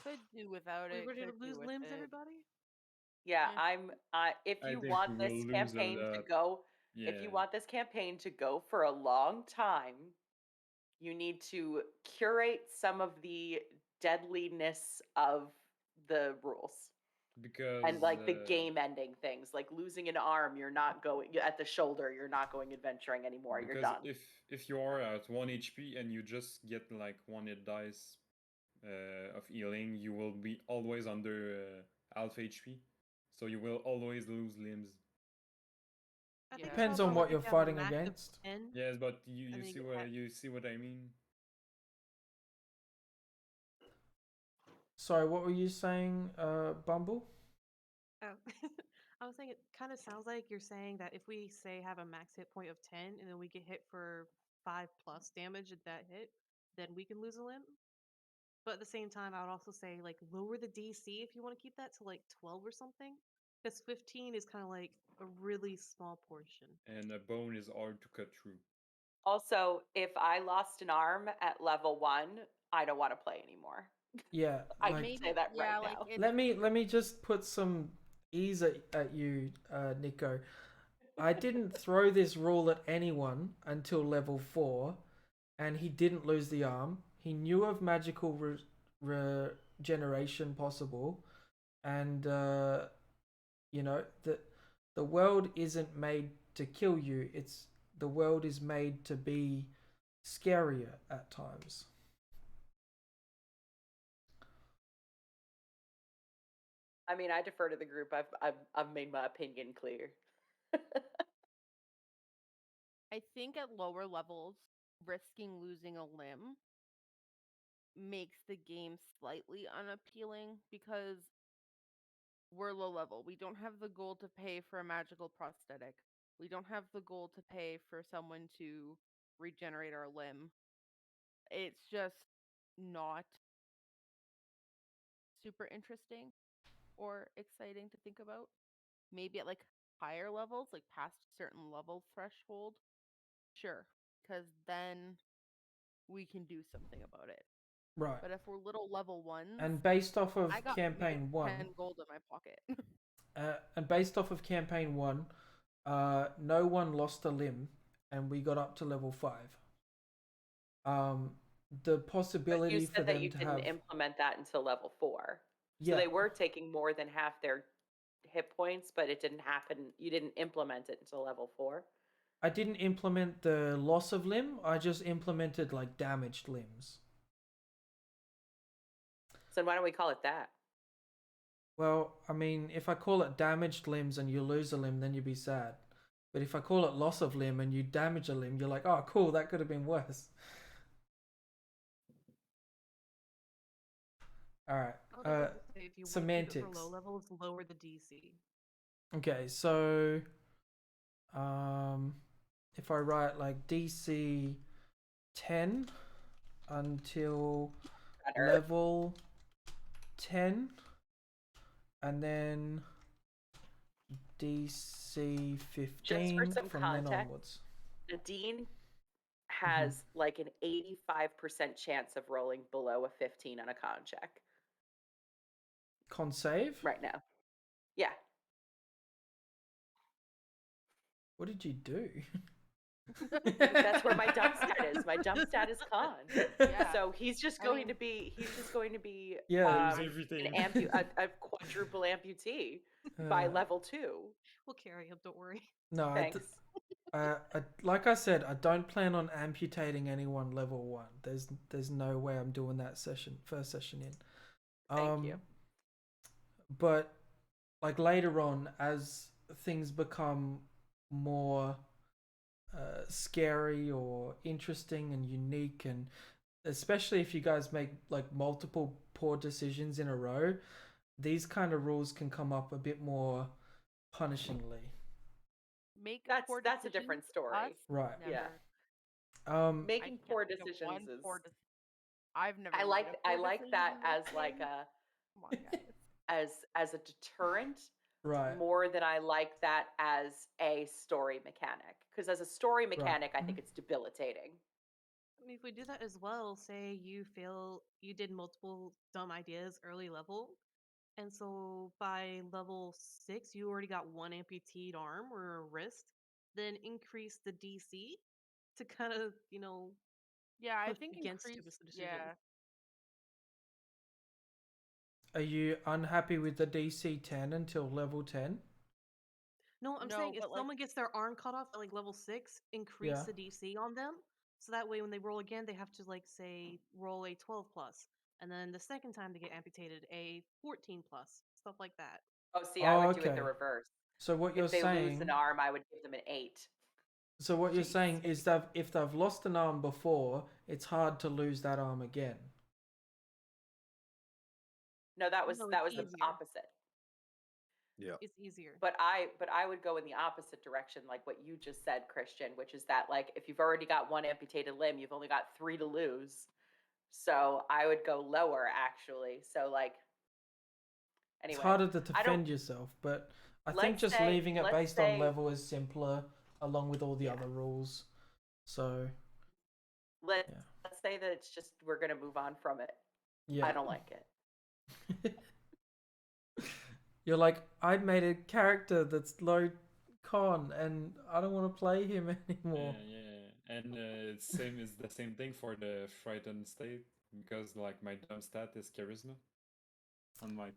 S2: Could do without it.
S6: We're gonna lose limbs, everybody.
S3: Yeah, if you want this campaign to go, if you want this campaign to go for a long time, you need to curate some of the deadliness of the rules.
S4: Because
S3: and like the game ending things, like losing an arm, you're not going at the shoulder, you're not going adventuring anymore. You're done.
S4: If you are at 1 HP and you just get like 1 hit dice of healing, you will be always under half HP, so you will always lose limbs.
S1: Depends on what you're fighting against.
S4: Yes, but you see what I mean.
S1: Sorry, what were you saying, Bumble?
S6: Oh. I was saying it kind of sounds like you're saying that if we say have a max hit point of 10 and then we get hit for 5+ damage at that hit, then we can lose a limb. But at the same time, I would also say like lower the DC if you want to keep that to like 12 or something, because 15 is kind of like a really small portion.
S4: And a bone is hard to cut through.
S3: Also, if I lost an arm at level 1, I don't want to play anymore.
S1: Yeah,
S3: I can say that right now.
S1: Let me just put some ease at you, Nico. I didn't throw this rule at anyone until level 4, and he didn't lose the arm. He knew of magical regeneration possible, and you know the world isn't made to kill you. The world is made to be scarier at times.
S3: I mean, I defer to the group. I've made my opinion clear.
S2: I think at lower levels, risking losing a limb makes the game slightly unappealing because we're low level. We don't have the goal to pay for a magical prosthetic. We don't have the goal to pay for someone to regenerate our limb. It's just not super interesting or exciting to think about. Maybe at like higher levels, like past a certain level threshold, sure, because then we can do something about it.
S1: Right.
S2: But if we're little level ones,
S1: and based off of
S2: I got
S1: campaign 1,
S2: 10 gold in my pocket.
S1: and based off of campaign 1, no one lost a limb, and we got up to level 5. The possibility
S3: but you
S1: for
S3: said
S1: them
S3: that you
S1: to
S3: didn't
S1: have
S3: implement that until level 4.
S1: Yeah.
S3: So they were taking more than half their hit points, but it didn't happen. You didn't implement it until level 4.
S1: I didn't implement the loss of limb. I just implemented like damaged limbs.
S3: So why don't we call it that?
S1: Well, I mean, if I call it damaged limbs and you lose a limb, then you'd be sad. But if I call it loss of limb and you damage a limb, you're like, oh, cool, that could have been worse. All right.
S6: If you
S1: Semantics.
S6: Want to keep it for low levels, lower the DC.
S1: Okay, so if I write like DC 10 until level 10, and then DC 15 from then onwards.
S3: Nadine has like an 85% chance of rolling below a 15 on a con check.
S1: Con save?
S3: Right now. Yeah.
S1: What did you do?
S3: That's where my dump stat is. My dump stat is con.
S2: Yeah.
S3: So he's just going to be
S1: yeah,
S3: a quadruple amputee by level 2.
S6: We'll carry him, don't worry.
S1: No,
S3: thanks.
S1: like I said, I don't plan on amputating anyone level 1. There's no way I'm doing that first session in.
S3: Thank you.
S1: But like later on, as things become more scary or interesting and unique, and especially if you guys make like multiple poor decisions in a row, these kind of rules can come up a bit more punishingly.
S3: That's a different story.
S1: Right.
S3: Never.
S1: Yeah.
S3: Making poor decisions is.
S2: I've never.
S3: I like that as like a. Come on, guys. as a deterrent.
S1: Right.
S3: More than I like that as a story mechanic. Because as a story mechanic, I think it's debilitating.
S6: I mean, if we do that as well, say you did multiple dumb ideas early level, and so by level 6, you already got one amputated arm or a wrist, then increase the DC to kind of,
S2: yeah, I think
S6: against
S2: increase,
S6: decision.
S2: yeah.
S1: Are you unhappy with the DC 10 until level 10?
S6: No, I'm
S2: No,
S6: saying if
S2: but, like-
S6: someone gets their arm cut off at like level 6, increase
S1: Yeah.
S6: the DC on them. So that way when they roll again, they have to like say roll a 12 plus. And then the second time they get amputated, a 14 plus. Stuff like that.
S3: Oh, see, I would do it
S1: okay.
S3: the reverse.
S1: So what you're
S3: If they
S1: saying,
S3: lose an arm, I would give them an 8.
S1: so what you're
S3: Jeez.
S1: saying is that if they've lost an arm before, it's hard to lose that arm again.
S3: No, that was
S6: No,
S3: the
S6: it's easier.
S3: opposite.
S7: Yeah.
S6: It's easier.
S3: But I would go in the opposite direction, like what you just said, Christian, which is that like if you've already got one amputated limb, you've only got 3 to lose. So I would go lower actually. So like anyway,
S1: It's harder to defend yourself, but I think just leaving it based on level is simpler, along with all the other rules. So
S3: let's say that it's just we're gonna move on from it.
S1: Yeah.
S3: I don't like it.
S1: You're like, I made a character that's low con, and I don't want to play him anymore.
S4: Yeah. And it's the same thing for the frightened state, because like my dumb stat is charisma. On my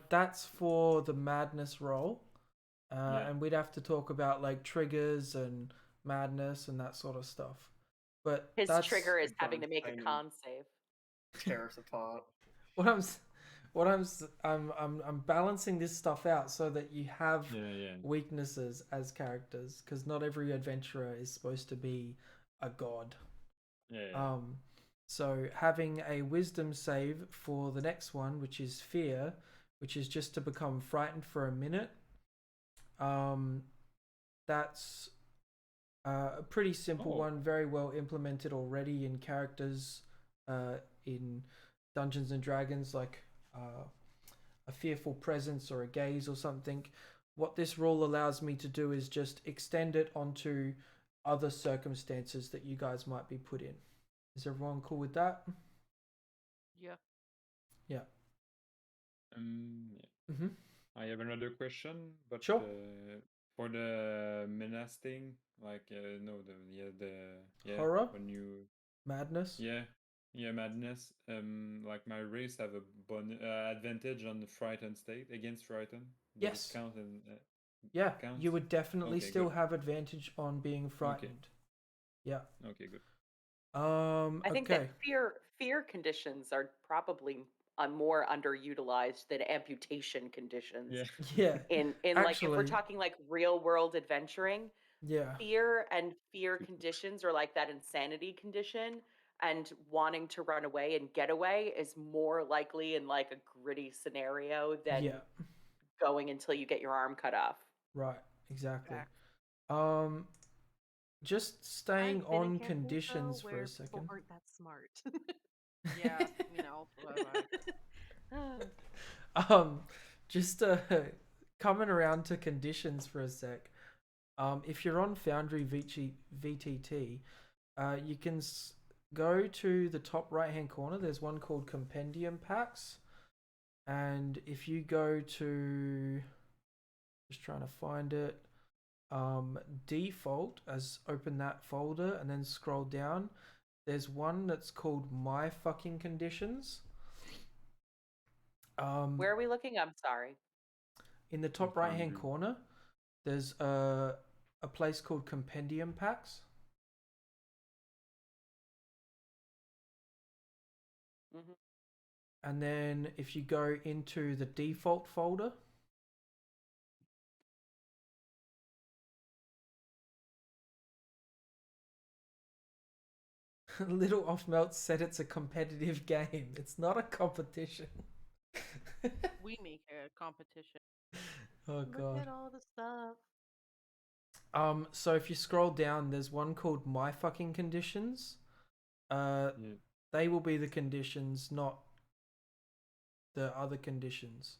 S1: that's for the madness roll. And we'd have to talk about like triggers and madness and that sort of stuff. But
S3: his trigger is having to make a con save.
S5: Tear us apart.
S1: I'm balancing this stuff out so that you have weaknesses as characters, because not every adventurer is supposed to be a god. So having a wisdom save for the next one, which is fear, which is just to become frightened for a minute. That's a pretty simple one, very well implemented already in characters in Dungeons and Dragons, like a fearful presence or a gaze or something. What this rule allows me to do is just extend it onto other circumstances that you guys might be put in. Is everyone cool with that?
S2: Yeah.
S1: Yeah.
S4: Yeah. I have another question, but
S1: sure.
S4: For the menacing, like
S1: horror,
S4: when you
S1: madness.
S4: Yeah, madness. Like my race have a advantage on the frightened state against frightened. Does
S1: yes.
S4: it count in,
S1: you would definitely still have advantage on being frightened.
S4: Okay.
S1: Yeah.
S4: Okay, good.
S3: I think that fear conditions are probably more underutilized than amputation conditions.
S1: Yeah.
S3: In actually, like if we're talking like real world adventuring, fear and fear conditions are like that insanity condition, and wanting to run away and get away is more likely in like a gritty scenario than going until you get your arm cut off.
S1: Right, exactly. Just staying on conditions for a second.
S6: People aren't that smart.
S2: Yeah,
S1: just coming around to conditions for a sec. If you're on Foundry VTT, you can go to the top right hand corner. There's one called Compendium Packs, and if you go to, just trying to find it, default, open that folder and then scroll down. There's one that's called My Fucking Conditions.
S3: Where are we looking? I'm sorry.
S1: In the top right hand corner, there's a place called Compendium Packs. And then if you go into the default folder, Little Off Melt said it's a competitive game. It's not a competition.
S2: We make a competition.
S1: Oh god.
S6: Look at all the stuff.
S1: So if you scroll down, there's one called My Fucking Conditions. They will be the conditions, not the other conditions.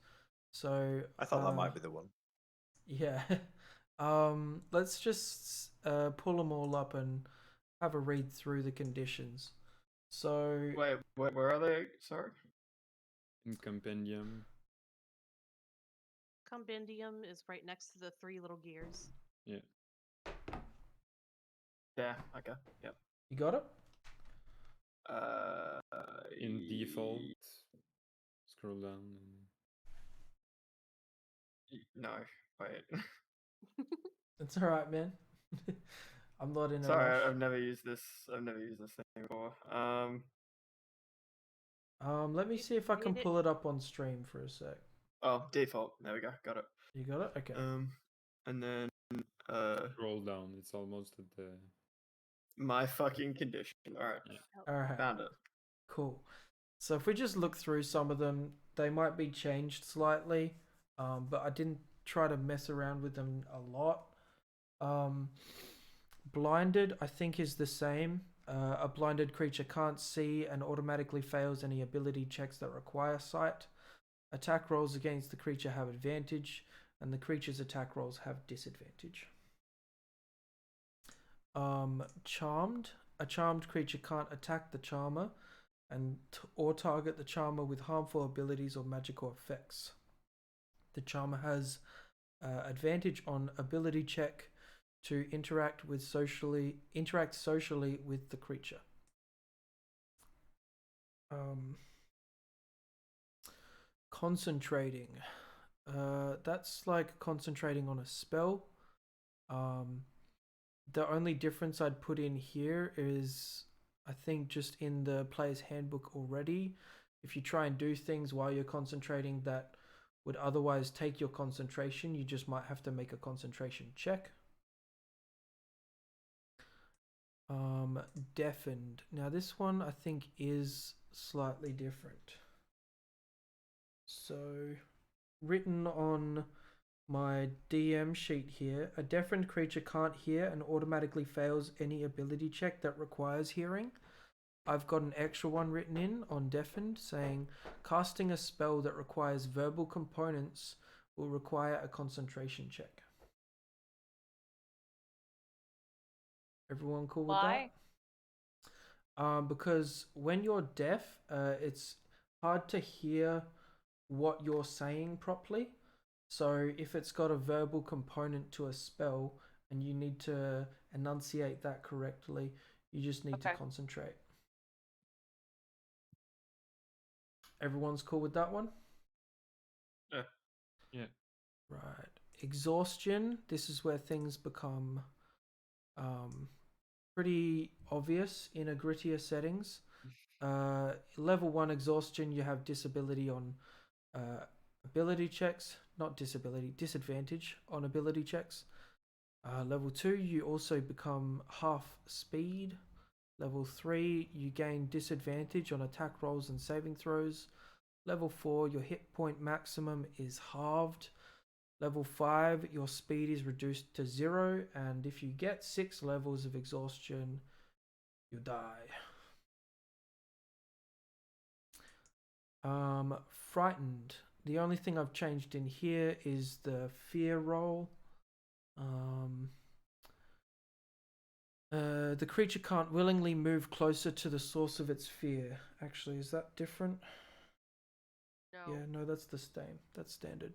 S1: So
S7: I thought that might be the one.
S1: Yeah. Let's just pull them all up and have a read through the conditions. So
S5: wait, where are they? Sorry.
S4: In Compendium.
S6: Compendium is right next to the 3 little gears.
S4: Yeah.
S5: Yeah. Okay. Yep.
S1: You got it.
S4: In default, scroll down.
S5: No, wait.
S1: It's all right, man. I'm not in a
S5: Sorry,
S1: rush.
S5: I've never used this. I've never used this thing before.
S1: Let me see if I can pull it up on stream for a sec.
S5: Oh, default. There we go. Got it.
S1: You got it? Okay.
S5: And then
S4: scroll down. It's almost at the
S5: my fucking condition. All right.
S4: Yeah.
S1: All right.
S5: Found it.
S1: Cool. So if we just look through some of them, they might be changed slightly, but I didn't try to mess around with them a lot. Blinded, I think, is the same. A blinded creature can't see and automatically fails any ability checks that require sight. Attack rolls against the creature have advantage, and the creature's attack rolls have disadvantage. Charmed. A charmed creature can't attack the charmer or target the charmer with harmful abilities or magical effects. The charmer has advantage on ability check to interact socially with the creature. Concentrating. That's like concentrating on a spell. The only difference I'd put in here is, I think, just in the player's handbook already. If you try and do things while you're concentrating that would otherwise take your concentration, you just might have to make a concentration check. Deafened. Now this one I think is slightly different. So, written on my DM sheet here, a deafened creature can't hear and automatically fails any ability check that requires hearing. I've got an extra one written in on deafened saying casting a spell that requires verbal components will require a concentration check. Everyone cool with that? Because when you're deaf, it's hard to hear what you're saying properly. So if it's got a verbal component to a spell and you need to enunciate that correctly, you just need to concentrate. Everyone's cool with that one?
S4: Yeah.
S1: Right. Exhaustion. This is where things become pretty obvious in a grittier settings. Level 1 exhaustion, you have disability on ability checks, not disability, disadvantage on ability checks. Level 2, you also become half speed. Level 3, you gain disadvantage on attack rolls and saving throws. Level 4, your hit point maximum is halved. Level 5, your speed is reduced to 0, and if you get 6 levels of exhaustion, you die. Frightened. The only thing I've changed in here is the fear roll. The creature can't willingly move closer to the source of its fear. Actually, is that different?
S2: No.
S1: Yeah, no, that's the same. That's standard.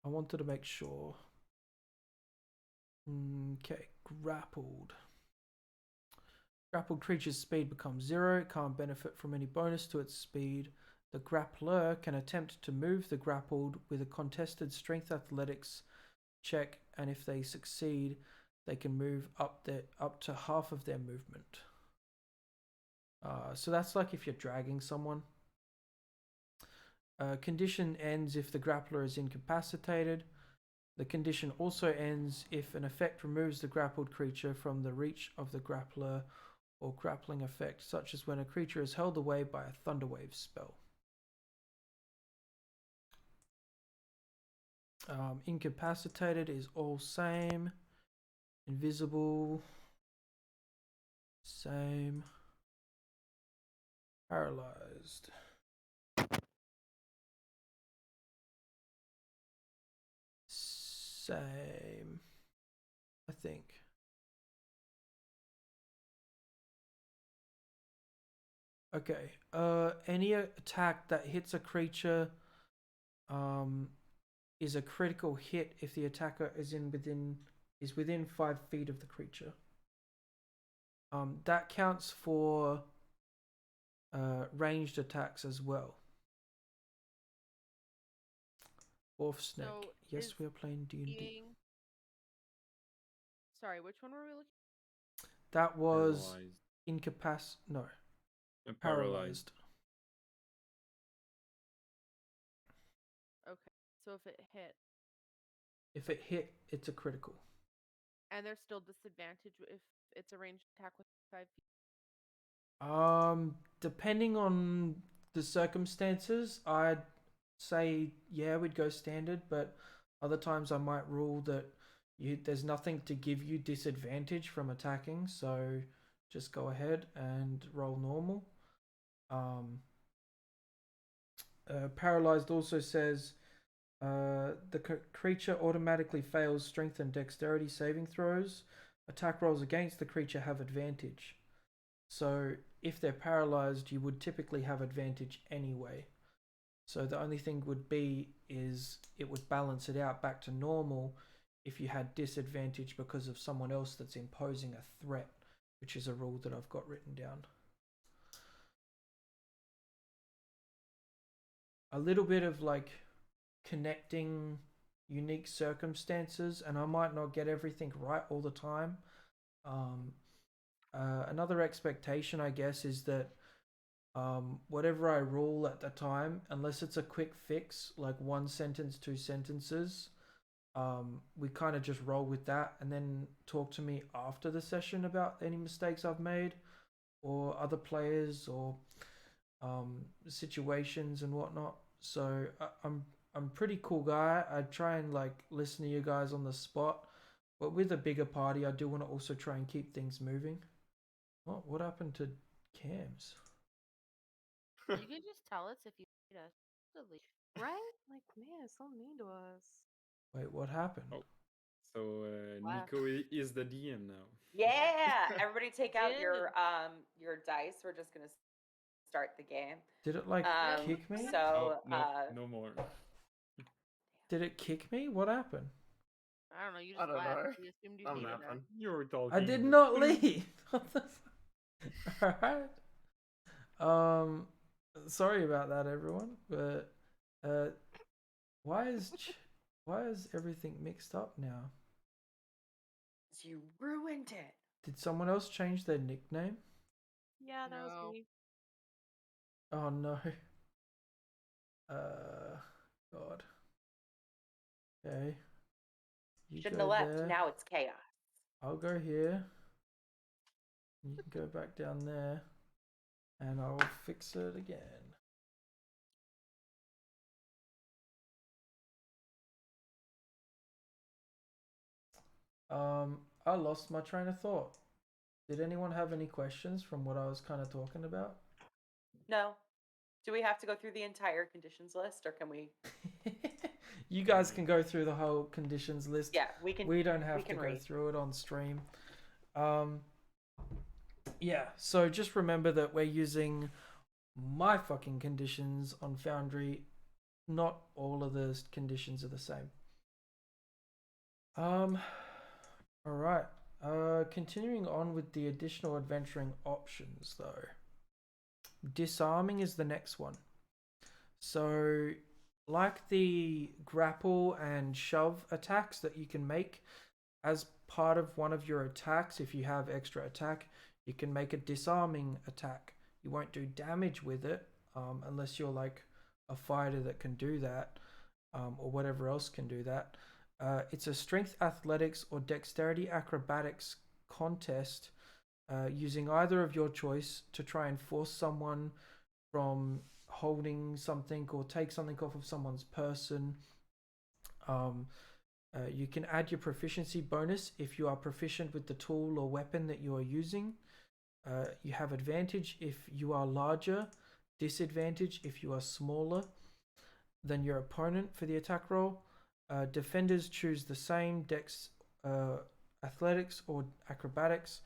S1: I wanted to make sure. Okay, grappled. Grappled creature's speed becomes 0. It can't benefit from any bonus to its speed. The grappler can attempt to move the grappled with a contested strength athletics check, and if they succeed, they can move up to half of their movement. So that's like if you're dragging someone. Condition ends if the grappler is incapacitated. The condition also ends if an effect removes the grappled creature from the reach of the grappler or grappling effect, such as when a creature is held away by a Thunderwave spell. Incapacitated is all same. Invisible, same. Paralyzed. Same, I think. Okay. Any attack that hits a creature is a critical hit if the attacker is within 5 feet of the creature. That counts for ranged attacks as well. Fourth snake.
S2: So
S1: Yes, we are playing D&D.
S2: Sorry, which one were we looking?
S1: That was
S4: Paralyzed.
S1: No.
S4: Paralyzed.
S2: Okay, so if it hit.
S1: If it hit, it's a critical.
S2: And there's still disadvantage if it's a ranged attack with 5 feet.
S1: Depending on the circumstances, I'd say yeah, we'd go standard, but other times I might rule that there's nothing to give you disadvantage from attacking, so just go ahead and roll normal. Paralyzed also says the creature automatically fails strength and dexterity saving throws. Attack rolls against the creature have advantage. So if they're paralyzed, you would typically have advantage anyway. So the only thing would be is it would balance it out back to normal if you had disadvantage because of someone else that's imposing a threat, which is a rule that I've got written down. A little bit of like connecting unique circumstances, and I might not get everything right all the time. Another expectation, I guess, is that whatever I rule at the time, unless it's a quick fix, like 1 sentence, 2 sentences, we kind of just roll with that and then talk to me after the session about any mistakes I've made or other players or situations and whatnot. So I'm a pretty cool guy. I try and like listen to you guys on the spot, but with a bigger party, I do want to also try and keep things moving. What happened to Cams?
S2: You can just tell us if you need us.
S6: Right? Like, man, so mean to us.
S1: Wait, what happened?
S4: Oh, so Nico is the DM now.
S3: Yeah, everybody take out your dice. We're just gonna start the game.
S1: Did it like kick me?
S3: So
S4: no more.
S1: Did it kick me? What happened?
S2: I don't know. You just left. We assumed you needed us.
S4: You were talking.
S1: I did not leave. All right. Sorry about that, everyone. But why is everything mixed up now?
S3: You ruined it.
S1: Did someone else change their nickname?
S6: Yeah, that was me.
S1: Oh no. God. Okay. You
S3: shouldn't have left.
S1: There.
S3: Now it's chaos.
S1: I'll go here. You can go back down there. And I'll fix it again. I lost my train of thought. Did anyone have any questions from what I was kind of talking about?
S3: No. Do we have to go through the entire conditions list, or can we?
S1: You guys can go through the whole conditions list.
S3: Yeah, we can.
S1: We don't have to go through it on stream. Yeah, so just remember that we're using my fucking conditions on Foundry. Not all of the conditions are the same. Alright. Continuing on with the additional adventuring options though. Disarming is the next one. So like the grapple and shove attacks that you can make, as part of one of your attacks, if you have extra attack, you can make a disarming attack. You won't do damage with it unless you're like a fighter that can do that, or whatever else can do that. It's a strength, athletics, or dexterity acrobatics contest using either of your choice to try and force someone from holding something or take something off of someone's person. You can add your proficiency bonus if you are proficient with the tool or weapon that you are using. You have advantage if you are larger, disadvantage if you are smaller than your opponent for the attack roll. Defenders choose the same dex, athletics, or acrobatics,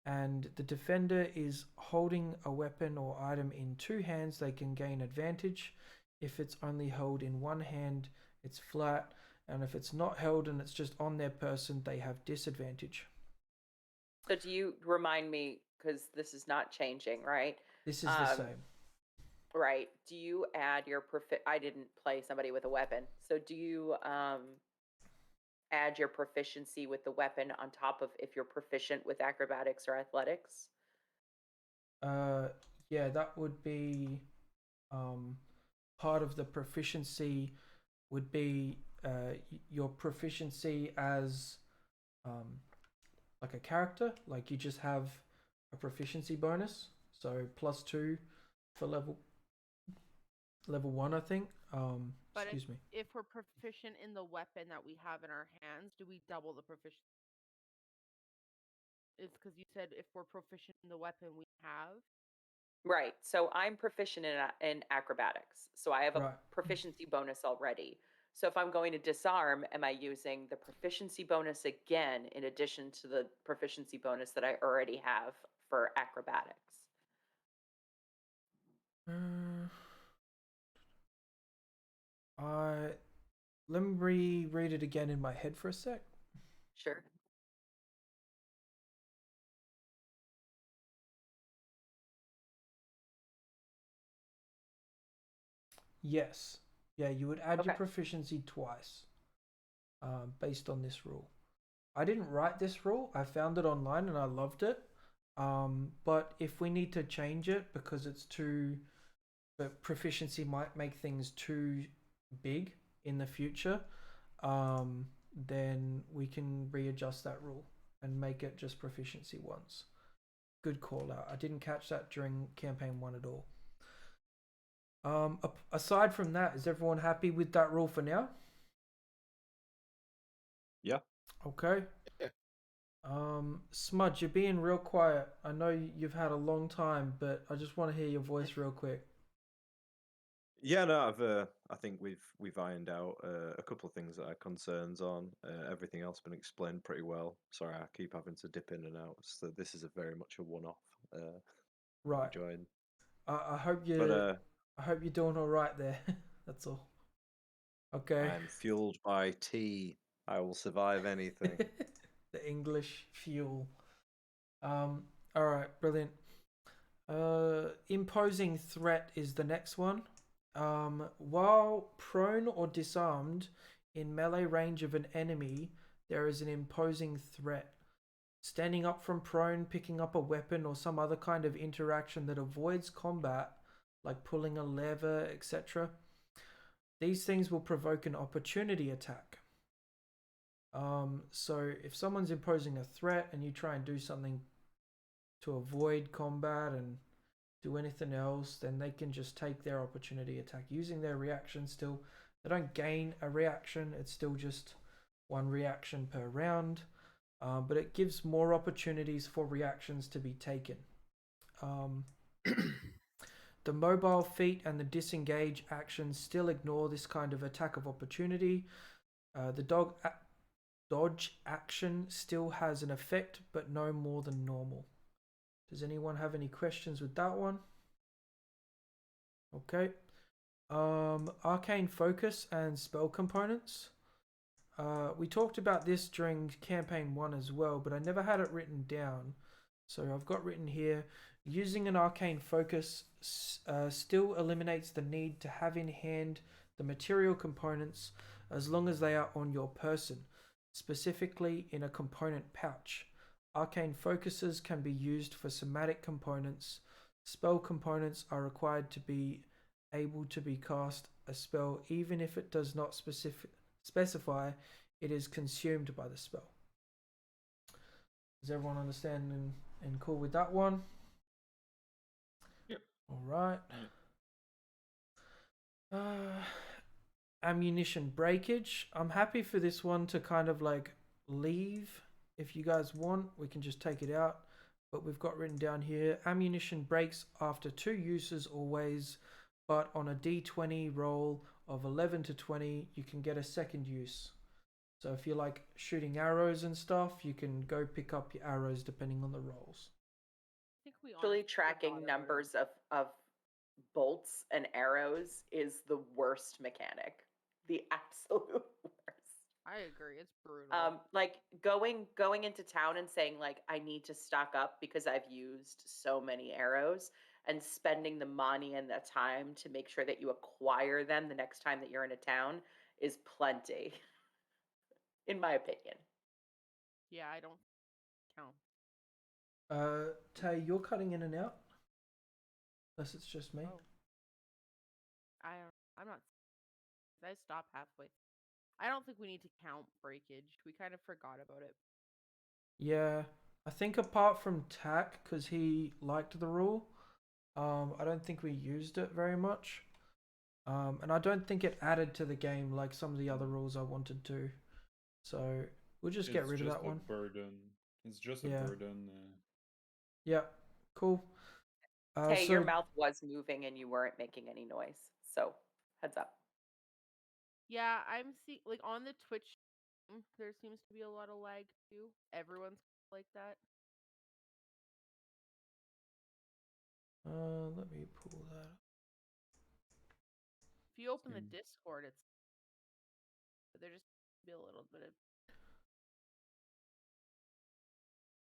S1: and the defender is holding a weapon or item in 2 hands. They can gain advantage. If it's only held in 1 hand, it's flat, and if it's not held and it's just on their person, they have disadvantage.
S3: So do you remind me, because this is not changing, right?
S1: This is the same.
S3: Right. Do you add your I didn't play somebody with a weapon. So do you add your proficiency with the weapon on top of if you're proficient with acrobatics or athletics?
S1: Yeah, that would be part of the proficiency would be your proficiency as like a character, like you just have a proficiency bonus, so +2 for level 1, I think.
S2: But
S1: Excuse me.
S2: If we're proficient in the weapon that we have in our hands, do we double the proficiency? It's because you said if we're proficient in the weapon we have.
S3: Right. So I'm proficient in acrobatics. So I have a
S1: Right.
S3: proficiency bonus already. So if I'm going to disarm, am I using the proficiency bonus again in addition to the proficiency bonus that I already have for acrobatics?
S1: Let me reread it again in my head for a sec.
S3: Sure.
S1: Yes. Yeah, you would add your
S3: Okay.
S1: proficiency twice based on this rule. I didn't write this rule. I found it online and I loved it. But if we need to change it because it's too, but proficiency might make things too big in the future, then we can readjust that rule and make it just proficiency once. Good call out. I didn't catch that during campaign 1 at all. Aside from that, is everyone happy with that rule for now?
S7: Yeah.
S1: Okay.
S5: Yeah.
S1: Smudge, you're being real quiet. I know you've had a long time, but I just want to hear your voice real quick.
S7: Yeah, no, I think we've ironed out a couple of things that are concerns on. Everything else been explained pretty well. Sorry, I keep having to dip in and out. So this is a very much a one-off.
S1: Right.
S7: Join.
S1: I hope you.
S7: But
S1: I hope you're doing all right there. That's all. Okay.
S7: I'm fueled by tea. I will survive anything.
S1: The English fuel. All right, brilliant. Imposing threat is the next one. While prone or disarmed in melee range of an enemy, there is an imposing threat. Standing up from prone, picking up a weapon, or some other kind of interaction that avoids combat, like pulling a lever, etc. These things will provoke an opportunity attack. So if someone's imposing a threat and you try and do something to avoid combat and do anything else, then they can just take their opportunity attack using their reaction still. They don't gain a reaction, it's still just one reaction per round, but it gives more opportunities for reactions to be taken. The mobile feat and the disengage actions still ignore this kind of attack of opportunity. The dodge action still has an effect, but no more than normal. Does anyone have any questions with that one? Okay. Arcane focus and spell components. We talked about this during campaign 1 as well, but I never had it written down. So I've got written here, using an arcane focus still eliminates the need to have in hand the material components as long as they are on your person, specifically in a component pouch. Arcane focuses can be used for somatic components. Spell components are required to be able to be cast a spell even if it does not specify it is consumed by the spell. Does everyone understand and cool with that one?
S5: Yep.
S1: All right. Ammunition breakage. I'm happy for this one to kind of like leave. If you guys want, we can just take it out. But we've got written down here, ammunition breaks after 2 uses always, but on a d20 roll of 11 to 20, you can get a second use. So if you like shooting arrows and stuff, you can go pick up your arrows depending on the rolls.
S2: I think we
S3: Actually tracking numbers of bolts and arrows is the worst mechanic. The absolute worst.
S2: I agree. It's brutal.
S3: Like going into town and saying like I need to stock up because I've used so many arrows, and spending the money and the time to make sure that you acquire them the next time that you're in a town is plenty, in my opinion.
S2: Yeah, I don't count.
S1: Tay, you're cutting in and out. Unless it's just me.
S2: Oh. I'm not. I stopped halfway. I don't think we need to count breakage. We kind of forgot about it.
S1: Yeah, I think apart from Tack, because he liked the rule, I don't think we used it very much. And I don't think it added to the game like some of the other rules I wanted to. So we'll just get rid of that one.
S4: Burden. It's just a burden.
S1: Yeah, cool.
S3: Hey, your mouth was moving and you weren't making any noise. So heads up.
S2: Yeah, I'm seeing like on the Twitch, there seems to be a lot of lag too. Everyone's like that.
S1: Let me pull that up.
S2: If you open the Discord, there just be a little bit of.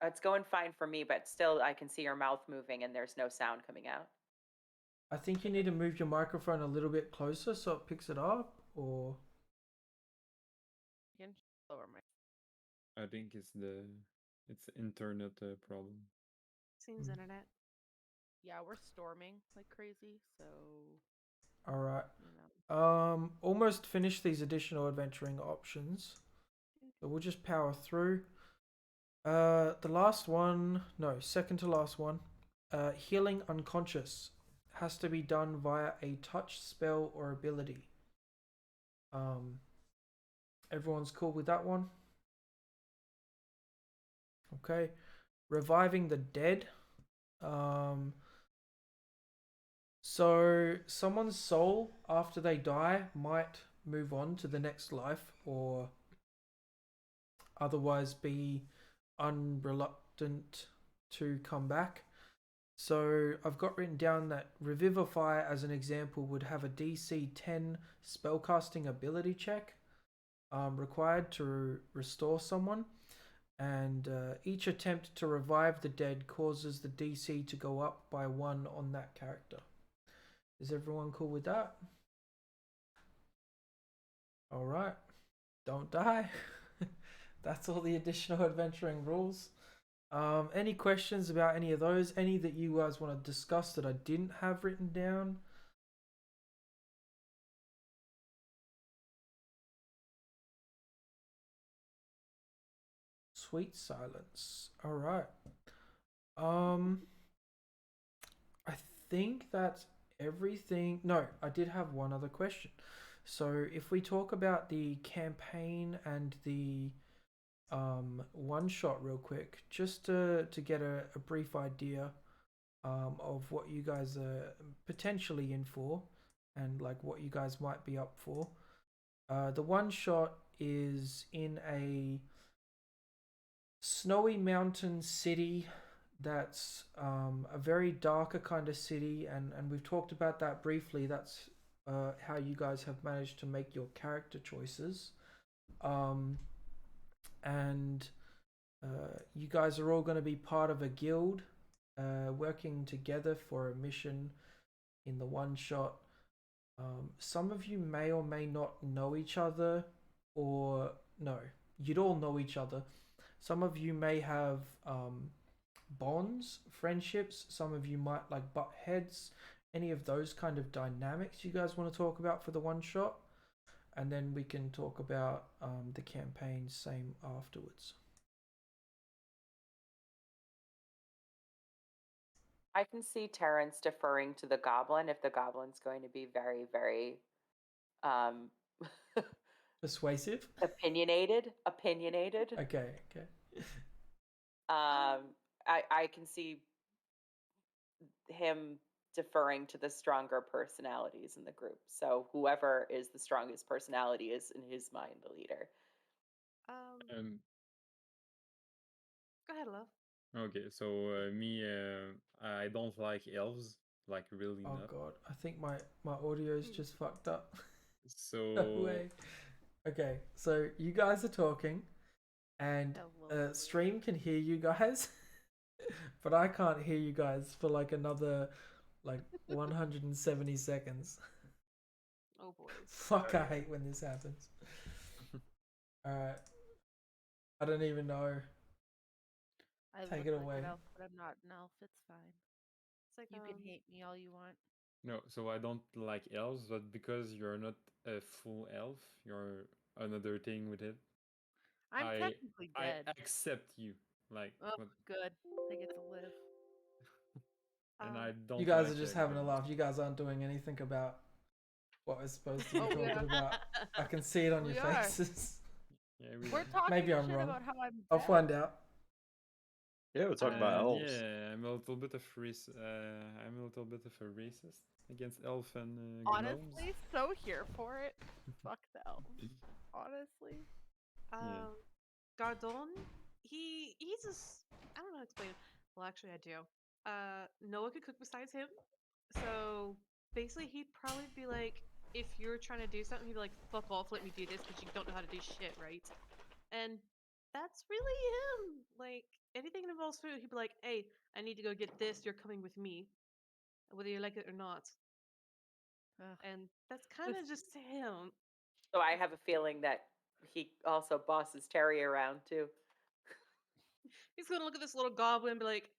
S3: It's going fine for me, but still I can see your mouth moving and there's no sound coming out.
S1: I think you need to move your microphone a little bit closer so it picks it up, or...
S2: You can lower my...
S4: I think it's internet problem.
S6: Seems internet.
S2: Yeah, we're storming like crazy, so...
S1: Alright. Almost finished these additional adventuring options. So we'll just power through. The last one, no, second to last one. Healing unconscious has to be done via a touch spell or ability. Everyone's cool with that one? Okay. Reviving the dead. So someone's soul after they die might move on to the next life or otherwise be unreluctant to come back. So I've got written down that Revivify as an example would have a DC 10 spellcasting ability check required to restore someone, and each attempt to revive the dead causes the DC to go up by 1 on that character. Is everyone cool with that? Alright, don't die. That's all the additional adventuring rules. Any questions about any of those? Any that you guys want to discuss that I didn't have written down? Sweet silence. Alright. I think that's everything. No, I did have one other question. So if we talk about the campaign and the one shot real quick, just to get a brief idea of what you guys are potentially in for and like what you guys might be up for. The one shot is in a snowy mountain city that's a very darker kind of city, and we've talked about that briefly. That's how you guys have managed to make your character choices. And you guys are all going to be part of a guild, working together for a mission in the one shot. Some of you may or may not know each other, or no, you'd all know each other. Some of you may have bonds, friendships. Some of you might like butt heads. Any of those kind of dynamics you guys want to talk about for the one shot? And then we can talk about the campaign same afterwards.
S3: I can see Terrence deferring to the goblin if the goblin's going to be very, very
S1: persuasive,
S3: opinionated.
S1: Okay.
S3: I can see him deferring to the stronger personalities in the group. So whoever is the strongest personality is, in his mind, the leader.
S6: Go ahead, love.
S4: Okay, so me, I don't like elves, like really not.
S1: Oh god, I think my audio's just fucked up.
S4: So
S1: no way. Okay, so you guys are talking, and stream can hear you guys, but I can't hear you guys for like another like 170 seconds.
S6: Oh boy.
S1: Fuck, I hate when this happens. Alright. I don't even know. Take it away.
S2: An elf, but I'm not an elf. It's fine.
S6: It's like
S2: you can hate me all you want.
S4: No, so I don't like elves, but because you're not a full elf, you're another thing with it.
S2: I'm technically dead.
S4: I accept you. Like,
S2: good. I get to live.
S4: And I don't.
S1: You guys are just having a laugh. You guys aren't doing anything about what we're supposed to be talking about. I can see it on your faces.
S2: Yeah, we're talking
S1: Maybe I'm wrong.
S2: About how I'm dead.
S1: I'll find out.
S7: Yeah, we're talking about elves.
S4: Yeah, I'm a little bit of I'm a little bit of a racist against elf and
S2: honestly,
S4: gnomes.
S2: So here for it. Fuck the elves. Honestly.
S6: Gardon, he's just, I don't know how to explain it. Well, actually, I do. No one could cook besides him. So basically, he'd probably be like, if you're trying to do something, he'd be like, fuck off, let me do this, because you don't know how to do shit, right? And that's really him. Like, anything that involves food, he'd be like, hey, I need to go get this, you're coming with me, whether you like it or not. And that's kind of just him.
S3: So I have a feeling that he also bosses Terry around too.
S6: He's gonna look at this little goblin and be like,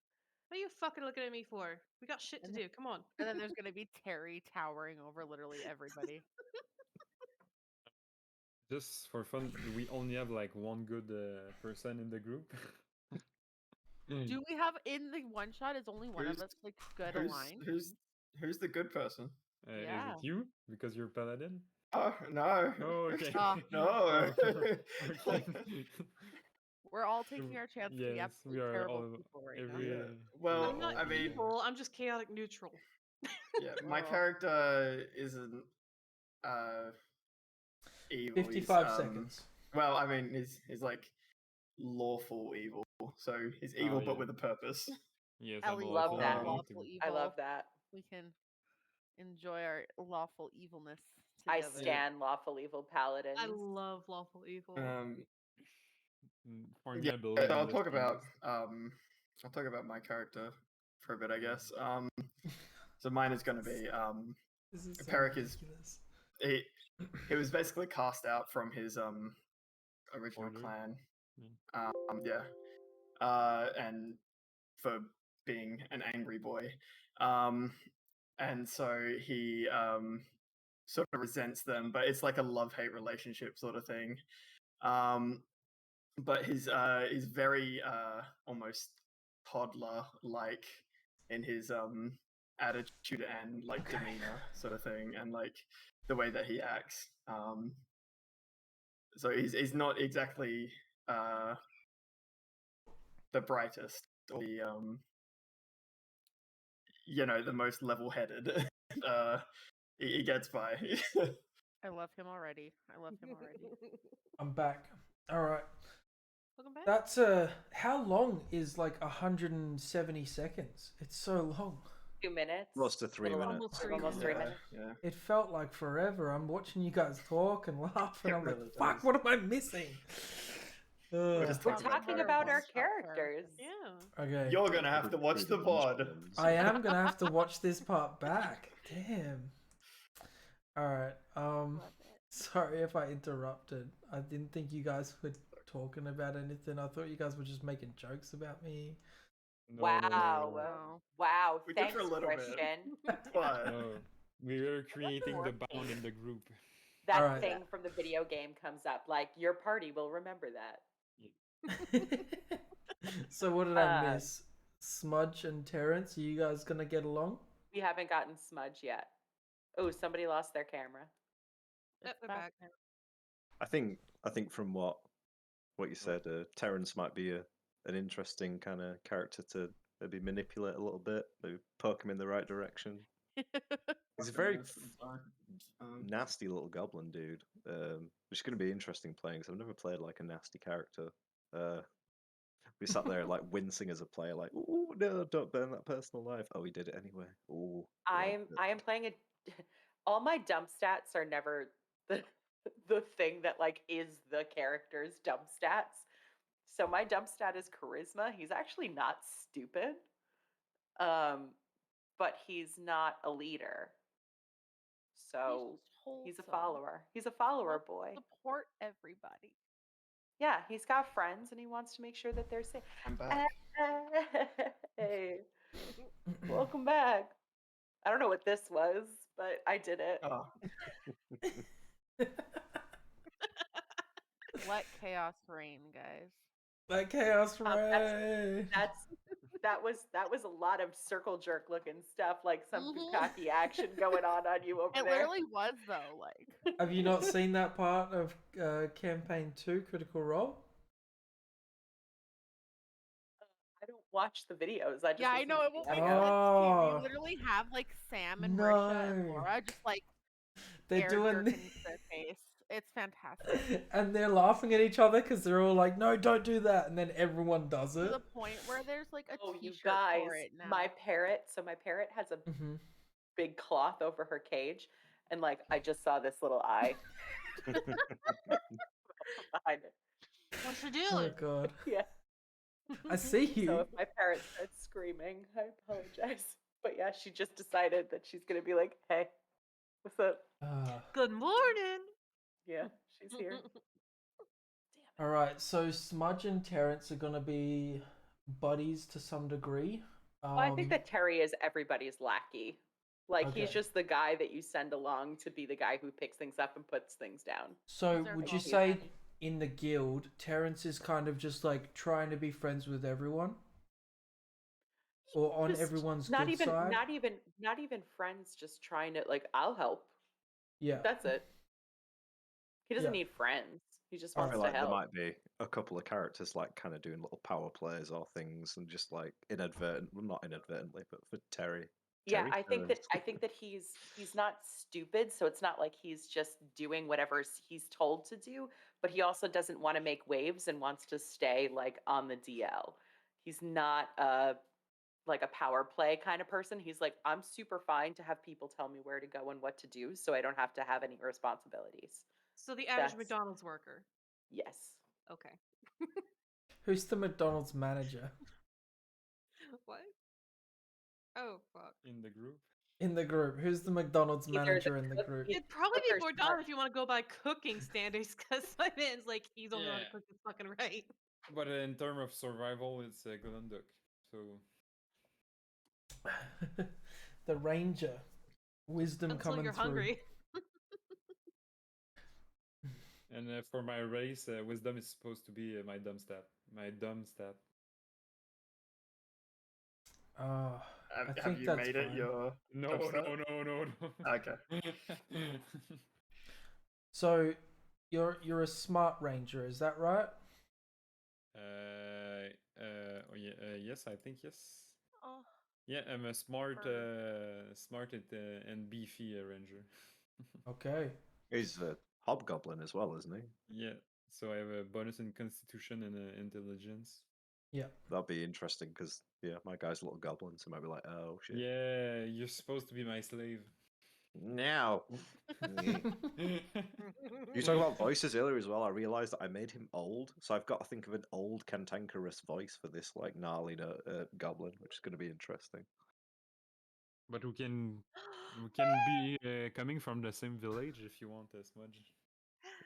S6: what are you fucking looking at me for? We got shit to do. Come on.
S2: And then there's gonna be Terry towering over literally everybody.
S4: Just for fun, we only have like one good person in the group.
S2: Do we have in the one shot? Is only one of us like good aligned?
S5: Who's the good person?
S2: Yeah.
S4: Is it you? Because you're paladin?
S5: Oh no.
S4: Oh, okay.
S5: No.
S4: Okay.
S6: We're all taking our chance to be absolutely terrible people right now.
S5: Well,
S6: I'm not evil. I'm just chaotic neutral.
S5: Yeah, my character isn't evil.
S1: 55 seconds.
S5: Well, I mean, he's like lawful evil, so he's evil but with a purpose.
S4: Yes,
S3: I love that.
S2: Lawful evil.
S3: I love that.
S2: We can enjoy our lawful evilness
S3: together.
S2: I
S3: stand lawful evil paladins.
S6: I love lawful evil.
S5: I'll talk about my character for a bit, I guess. So mine is going to be Peric is he was basically cast out from his original clan. And for being an angry boy. And so he sort of resents them, but it's like a love-hate relationship sort of thing. But he's very almost toddler-like in his attitude and like demeanor sort of thing, and like the way that he acts. So he's not exactly the brightest or the the most level-headed. He gets by.
S2: I love him already.
S1: I'm back. All right.
S6: Welcome back.
S1: That's how long is like 170 seconds? It's so long.
S3: 2 minutes.
S7: Close to 3 minutes.
S3: Almost 3 minutes.
S5: Yeah.
S1: It felt like forever. I'm watching you guys talk and laugh, and I'm like, fuck, what am I missing?
S3: We're talking about our characters.
S6: Yeah.
S1: Okay.
S5: You're gonna have to watch the pod.
S1: I am gonna have to watch this part back. Damn. All right. Sorry if I interrupted. I didn't think you guys were talking about anything. I thought you guys were just making jokes about me.
S3: Wow.
S5: We
S3: Thanks,
S5: did for a little
S3: Christian.
S5: But
S4: we were creating the bond in the group.
S3: That thing from the video game comes up. Like, your party will remember that.
S1: So what did I miss? Smudge and Terrence, are you guys gonna get along?
S3: We haven't gotten Smudge yet. Oh, somebody lost their camera.
S6: They're back.
S7: I think from what you said, Terrence might be an interesting kind of character to maybe manipulate a little bit, maybe poke him in the right direction. He's a very nasty little goblin dude, which is going to be interesting playing because I've never played like a nasty character. We sat there like wincing as a player, like, "Oh no, don't burn that personal life." Oh, he did it anyway. Oh,
S3: I am playing all my dump stats are never the thing that like is the character's dump stats. So my dump stat is charisma. He's actually not stupid. but he's not a leader. So he's a follower. He's a follower boy.
S2: Support everybody.
S3: Yeah, he's got friends and he wants to make sure that they're safe.
S5: I'm back.
S3: Hey, welcome back. I don't know what this was, but I did it.
S5: Oh.
S2: Let chaos reign, guys.
S1: Let chaos reign.
S3: That was a lot of circle jerk looking stuff, like some bukkake action going on you over there.
S2: It literally was though. Like,
S1: have you not seen that part of campaign 2 Critical Role?
S3: I don't watch the videos. I just
S2: I know it won't make sense. You literally have like Sam and Marisha and Laura just like
S1: they're doing
S2: their face. It's fantastic.
S1: And they're laughing at each other because they're all like, "No, don't do that," and then everyone does it.
S2: To the point where there's like a t-shirt
S3: you guys,
S2: for it now.
S3: My parrot has a big cloth over her cage, and like I just saw this little eye behind it.
S6: What's she doing?
S1: Oh god.
S3: Yeah.
S1: I see you.
S3: So if my parrot starts screaming, I apologize. But yeah, she just decided that she's gonna be like, "Hey, what's up?"
S6: Good morning.
S3: Yeah, she's here.
S1: All right, so Smudge and Terrence are gonna be buddies to some degree.
S3: Well, I think that Terry is everybody's lackey. Like he's just the guy that you send along to be the guy who picks things up and puts things down.
S1: So would you say in the guild, Terrence is kind of just like trying to be friends with everyone, or on everyone's good side?
S3: Not even friends. Just trying to like, I'll help.
S1: Yeah,
S3: that's it. He doesn't need friends. He just wants to help.
S7: There might be a couple of characters like kind of doing little power plays or things, and just like not inadvertently, but for Terry.
S3: Yeah, I think that he's not stupid, so it's not like he's just doing whatever he's told to do, but he also doesn't want to make waves and wants to stay like on the DL. He's not like a power play kind of person. He's like, I'm super fine to have people tell me where to go and what to do, so I don't have to have any responsibilities.
S6: So the average McDonald's worker.
S3: Yes.
S6: Okay.
S1: Who's the McDonald's manager?
S6: What? Oh fuck.
S4: In the group.
S1: In the group, who's the McDonald's manager in the group?
S6: It'd probably be Gordon if you want to go by cooking standards, because my man's like he's only on to cook this fucking right.
S4: But in terms of survival, it's Glenduk. So
S1: the ranger, wisdom
S6: until
S1: coming
S6: you're
S1: through.
S6: Hungry.
S4: And for my race, wisdom is supposed to be my dumb stat. My dumb stat.
S1: I
S5: have you made it your
S4: no.
S5: Okay.
S1: So you're a smart ranger, is that right?
S4: Yes, I think yes.
S2: Oh.
S4: Yeah, I'm a smart and beefy ranger.
S1: Okay.
S7: He's a hobgoblin as well, isn't he?
S4: Yeah. So I have a bonus in Constitution and intelligence.
S1: Yeah.
S7: That'd be interesting because my guy's a little goblin, so might be like, oh shit.
S4: Yeah, you're supposed to be my slave.
S7: Now. You talking about voices earlier as well. I realised that I made him old, so I've got to think of an old cantankerous voice for this like gnarly goblin, which is going to be interesting.
S4: But we can be coming from the same village if you want as much.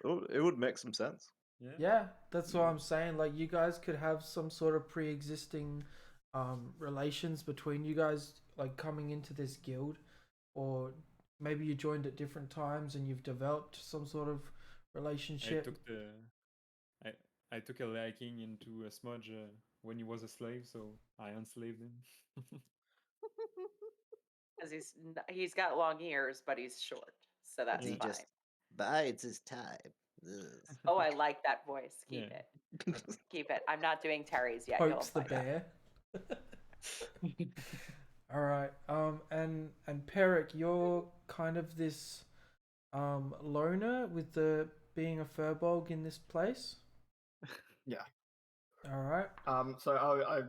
S7: Oh, it would make some sense.
S1: Yeah, that's what I'm saying. Like you guys could have some sort of pre-existing relations between you guys, like coming into this guild, or maybe you joined at different times and you've developed some sort of relationship.
S4: I took a liking into a Smudge when he was a slave, so I enslaved him.
S3: Because he's got long ears, but he's short, so that's fine.
S7: Just bides his time.
S3: Oh, I like that voice. Keep it. Keep it. I'm not doing Terry's yet.
S1: Pokes the bear. All right. And Peric, you're kind of this loner with the being a furbolg in this place.
S5: Yeah.
S1: All right.
S5: So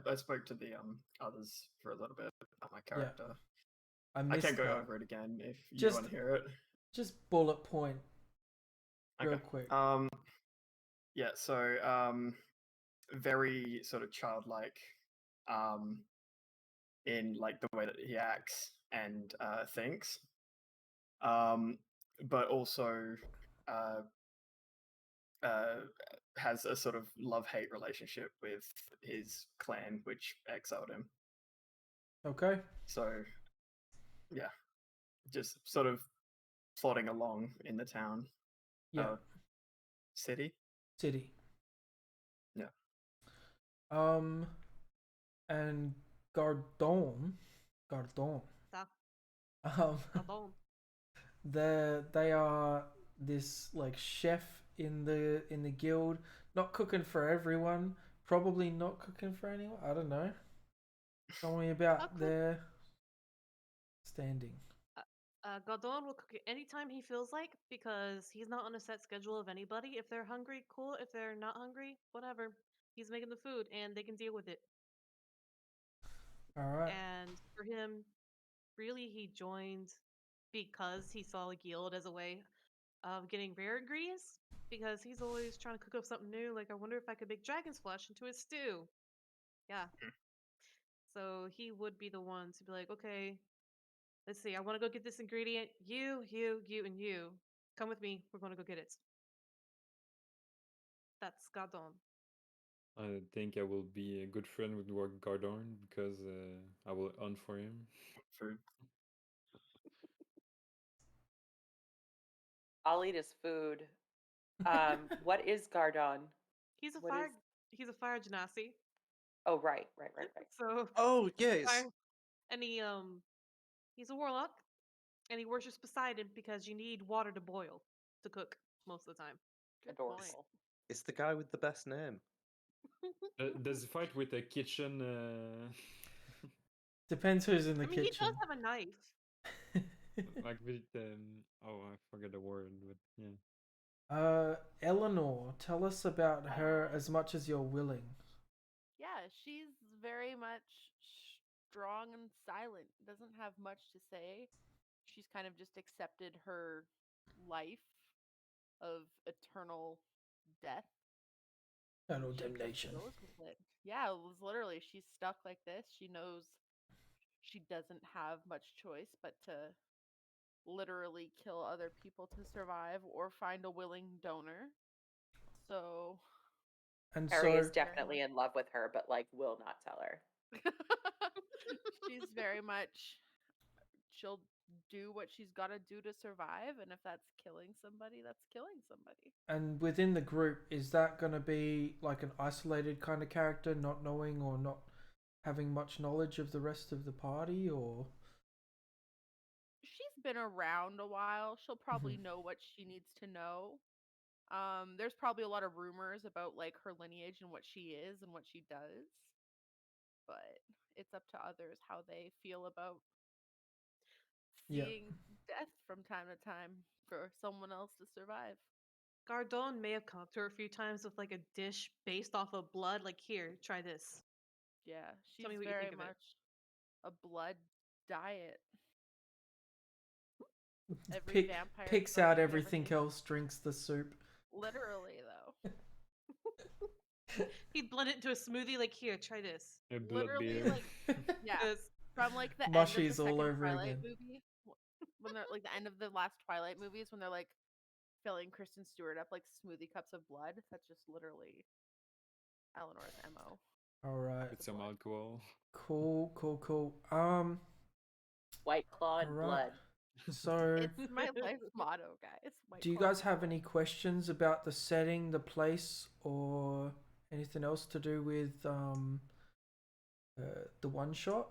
S5: I spoke to the others for a little bit about my character.
S1: Yeah.
S5: I can't go over it again if you want to hear it.
S1: Just bullet point. Real quick.
S5: Yeah, so very sort of childlike, in like the way that he acts and thinks, but also has a sort of love-hate relationship with his clan, which exiled him.
S1: Okay.
S5: So, yeah, just sort of plodding along in the town.
S1: Yeah.
S5: City.
S1: Yeah. And Gardon. They are this like chef in the guild, not cooking for everyone, probably not cooking for anyone. I don't know. Tell me about their standing.
S6: Gardon will cook it anytime he feels like, because he's not on a set schedule of anybody. If they're hungry, cool. If they're not hungry, whatever. He's making the food and they can deal with it.
S1: All right.
S6: And for him, really, he joined because he saw a guild as a way of getting rare ingredients, because he's always trying to cook up something new. Like, I wonder if I could make dragon's flesh into a stew. Yeah. So he would be the one to be like, okay, let's see, I want to go get this ingredient. You, and you. Come with me. We're going to go get it. That's Gardon.
S4: I think I will be a good friend with Gardon because I will hunt for him.
S5: Food.
S3: I'll eat his food. What is Gardon?
S6: He's a fire genasi.
S3: Oh, right.
S6: So
S7: yes.
S6: And he's a warlock, and he worships Poseidon because you need water to boil to cook most of the time.
S3: Adorable.
S7: It's the guy with the best name.
S4: Does he fight with a kitchen?
S1: Depends who's in the kitchen.
S6: He does have a knife.
S4: Like with I forget the word, but yeah.
S1: Eleanor, tell us about her as much as you're willing.
S2: Yeah, she's very much strong and silent. Doesn't have much to say. She's kind of just accepted her life of eternal death.
S1: Eternal damnation.
S2: Yeah, it was literally, she's stuck like this. She knows she doesn't have much choice but to literally kill other people to survive or find a willing donor. So
S3: Harry is definitely in love with her, but like will not tell her.
S2: She's very much, she'll do what she's got to do to survive, and if that's killing somebody, that's killing somebody.
S1: And within the group, is that going to be like an isolated kind of character, not knowing or not having much knowledge of the rest of the party, or?
S2: She's been around a while. She'll probably know what she needs to know. There's probably a lot of rumors about like her lineage and what she is and what she does, but it's up to others how they feel about seeing death from time to time for someone else to survive.
S6: Gardon may have come up to her a few times with like a dish based off of blood, like, here, try this.
S2: Yeah, she's very much a blood diet.
S1: Every vampire picks out everything else, drinks the soup.
S2: Literally, though.
S6: He'd blend it into a smoothie, like, here, try this.
S2: Literally, like, yeah. From like the
S1: Mushies
S2: end of the
S1: all over
S2: Twilight
S1: again.
S2: movie, when they're like the end of the last Twilight movies, when they're like filling Kristen Stewart up like smoothie cups of blood. That's just literally Eleanor's MO.
S1: All right.
S4: With some alcohol.
S1: Cool.
S3: White Claw and blood.
S1: So
S2: it's my life motto, guys.
S1: Do you guys have any questions about the setting, the place, or anything else to do with the one shot?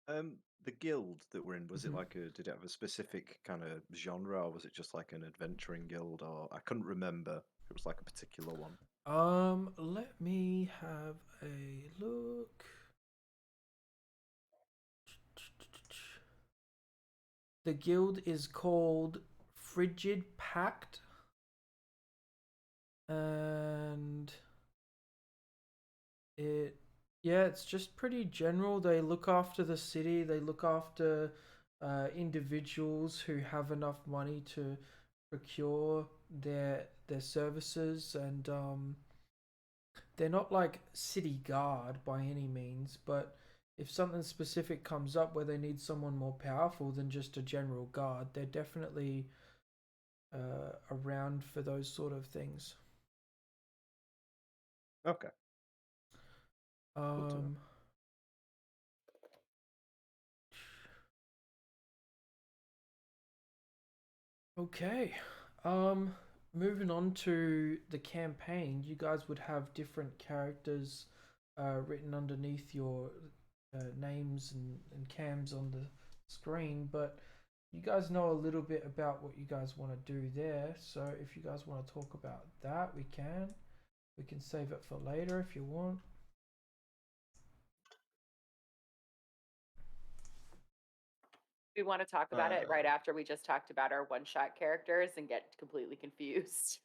S7: The guild that we're in, was it like did it have a specific kind of genre, or was it just like an adventuring guild? Or I couldn't remember if it was like a particular one.
S1: Let me have a look. The guild is called Frigid Pact, and it's just pretty general. They look after the city. They look after individuals who have enough money to procure their services, and they're not like city guard by any means, but if something specific comes up where they need someone more powerful than just a general guard, they're definitely around for those sort of things.
S7: Okay.
S1: Okay. Moving on to the campaign, you guys would have different characters written underneath your names and cams on the screen, but you guys know a little bit about what you guys want to do there. So if you guys want to talk about that, we can. We can save it for later if you want.
S3: We want to talk about it right after we just talked about our one-shot characters and get completely confused.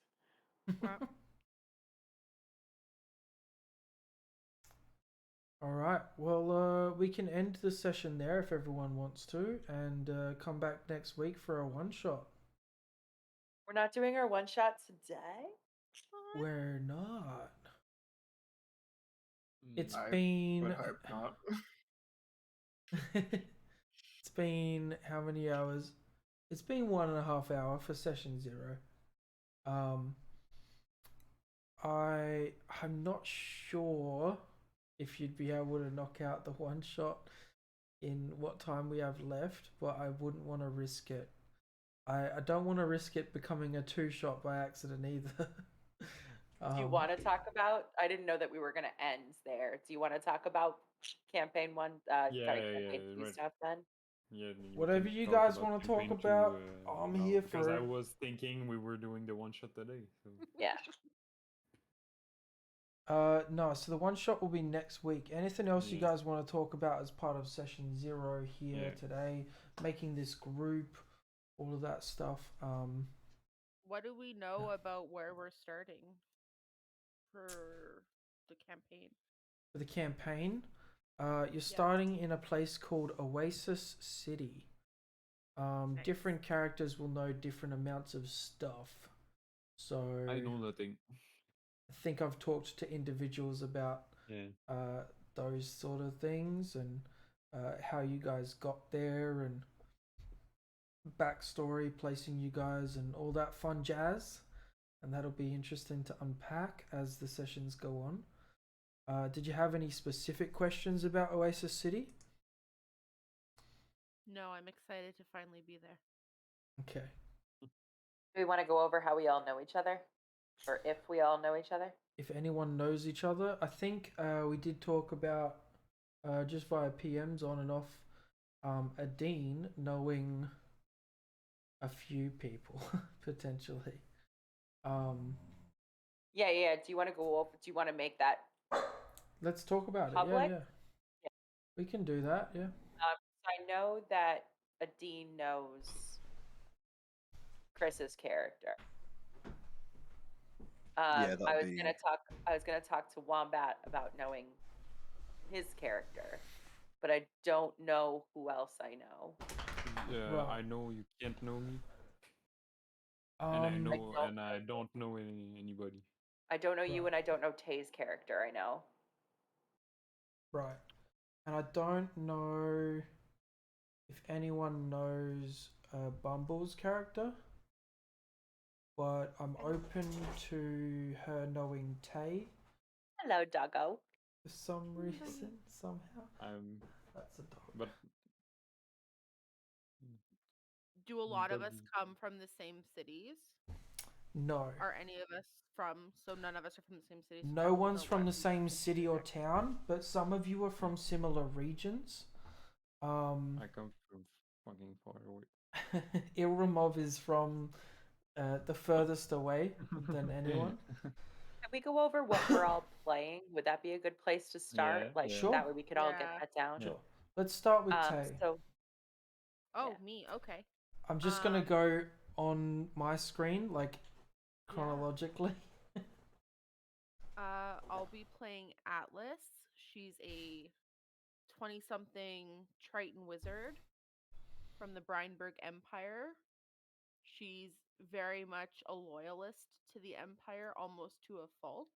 S1: All right. Well, we can end the session there if everyone wants to, and come back next week for a one-shot.
S3: We're not doing our one-shot today?
S1: We're not. It's
S5: I
S1: been.
S5: would hope not.
S1: It's been how many hours? It's been 1.5 hours for session 0. I'm not sure if you'd be able to knock out the one shot in what time we have left, but I wouldn't want to risk it. I don't want to risk it becoming a 2-shot by accident either.
S3: Do you want to talk about? I didn't know that we were going to end there. Do you want to talk about campaign 1? Campaign 2
S4: right.
S3: stuff then.
S4: Yeah.
S1: Whatever you guys want to talk about, I'm here for it.
S4: Because I was thinking we were doing the one shot today. So.
S3: Yeah.
S1: No, so the one shot will be next week. Anything else you guys want to talk about as part of session 0 here today? Making this group, all of that stuff.
S2: What do we know about where we're starting for the campaign?
S1: For the campaign, you're starting in a place called Oasis City. Nice. Different characters will know different amounts of stuff. So
S4: I know nothing.
S1: I think I've talked to individuals about those sort of things and how you guys got there and backstory, placing you guys and all that fun jazz. And that'll be interesting to unpack as the sessions go on. Did you have any specific questions about Oasis City?
S2: No, I'm excited to finally be there.
S1: Okay.
S3: Do we want to go over how we all know each other? Or if we all know each other?
S1: If anyone knows each other. I think we did talk about, just via PMs on and off, Adine knowing a few people, potentially.
S3: Yeah. Do you want to go over? Do you want to make that?
S1: Let's talk about
S3: public?
S1: it. Yeah. We can do that. Yeah.
S3: I know that Adine knows Chris's character. I was gonna talk to Wombat about knowing his character, but I don't know who else I know.
S4: Yeah, I know you can't know me. And I don't know anybody.
S3: I don't know you, and I don't know Tay's character. I know.
S1: Right, and I don't know if anyone knows Bumble's character, but I'm open to her knowing Tay.
S3: Hello, doggo.
S1: For some reason, somehow. That's a dog.
S4: But
S2: do a lot of us come from the same cities?
S1: No.
S2: Are any of us from? So none of us are from the same city.
S1: No one's from the same city or town, but some of you are from similar regions.
S4: I come from fucking far away.
S1: Ilramov is from the furthest away than anyone.
S3: Can we go over what we're all playing? Would that be a good place to start?
S1: Sure.
S3: That way we could all get that down.
S1: Sure. Let's start with Tay.
S2: Me. Okay.
S1: I'm just gonna go on my screen, chronologically.
S2: I'll be playing Atlas. She's a 20-something Triton wizard from the Breinberg Empire. She's very much a loyalist to the Empire, almost to a fault.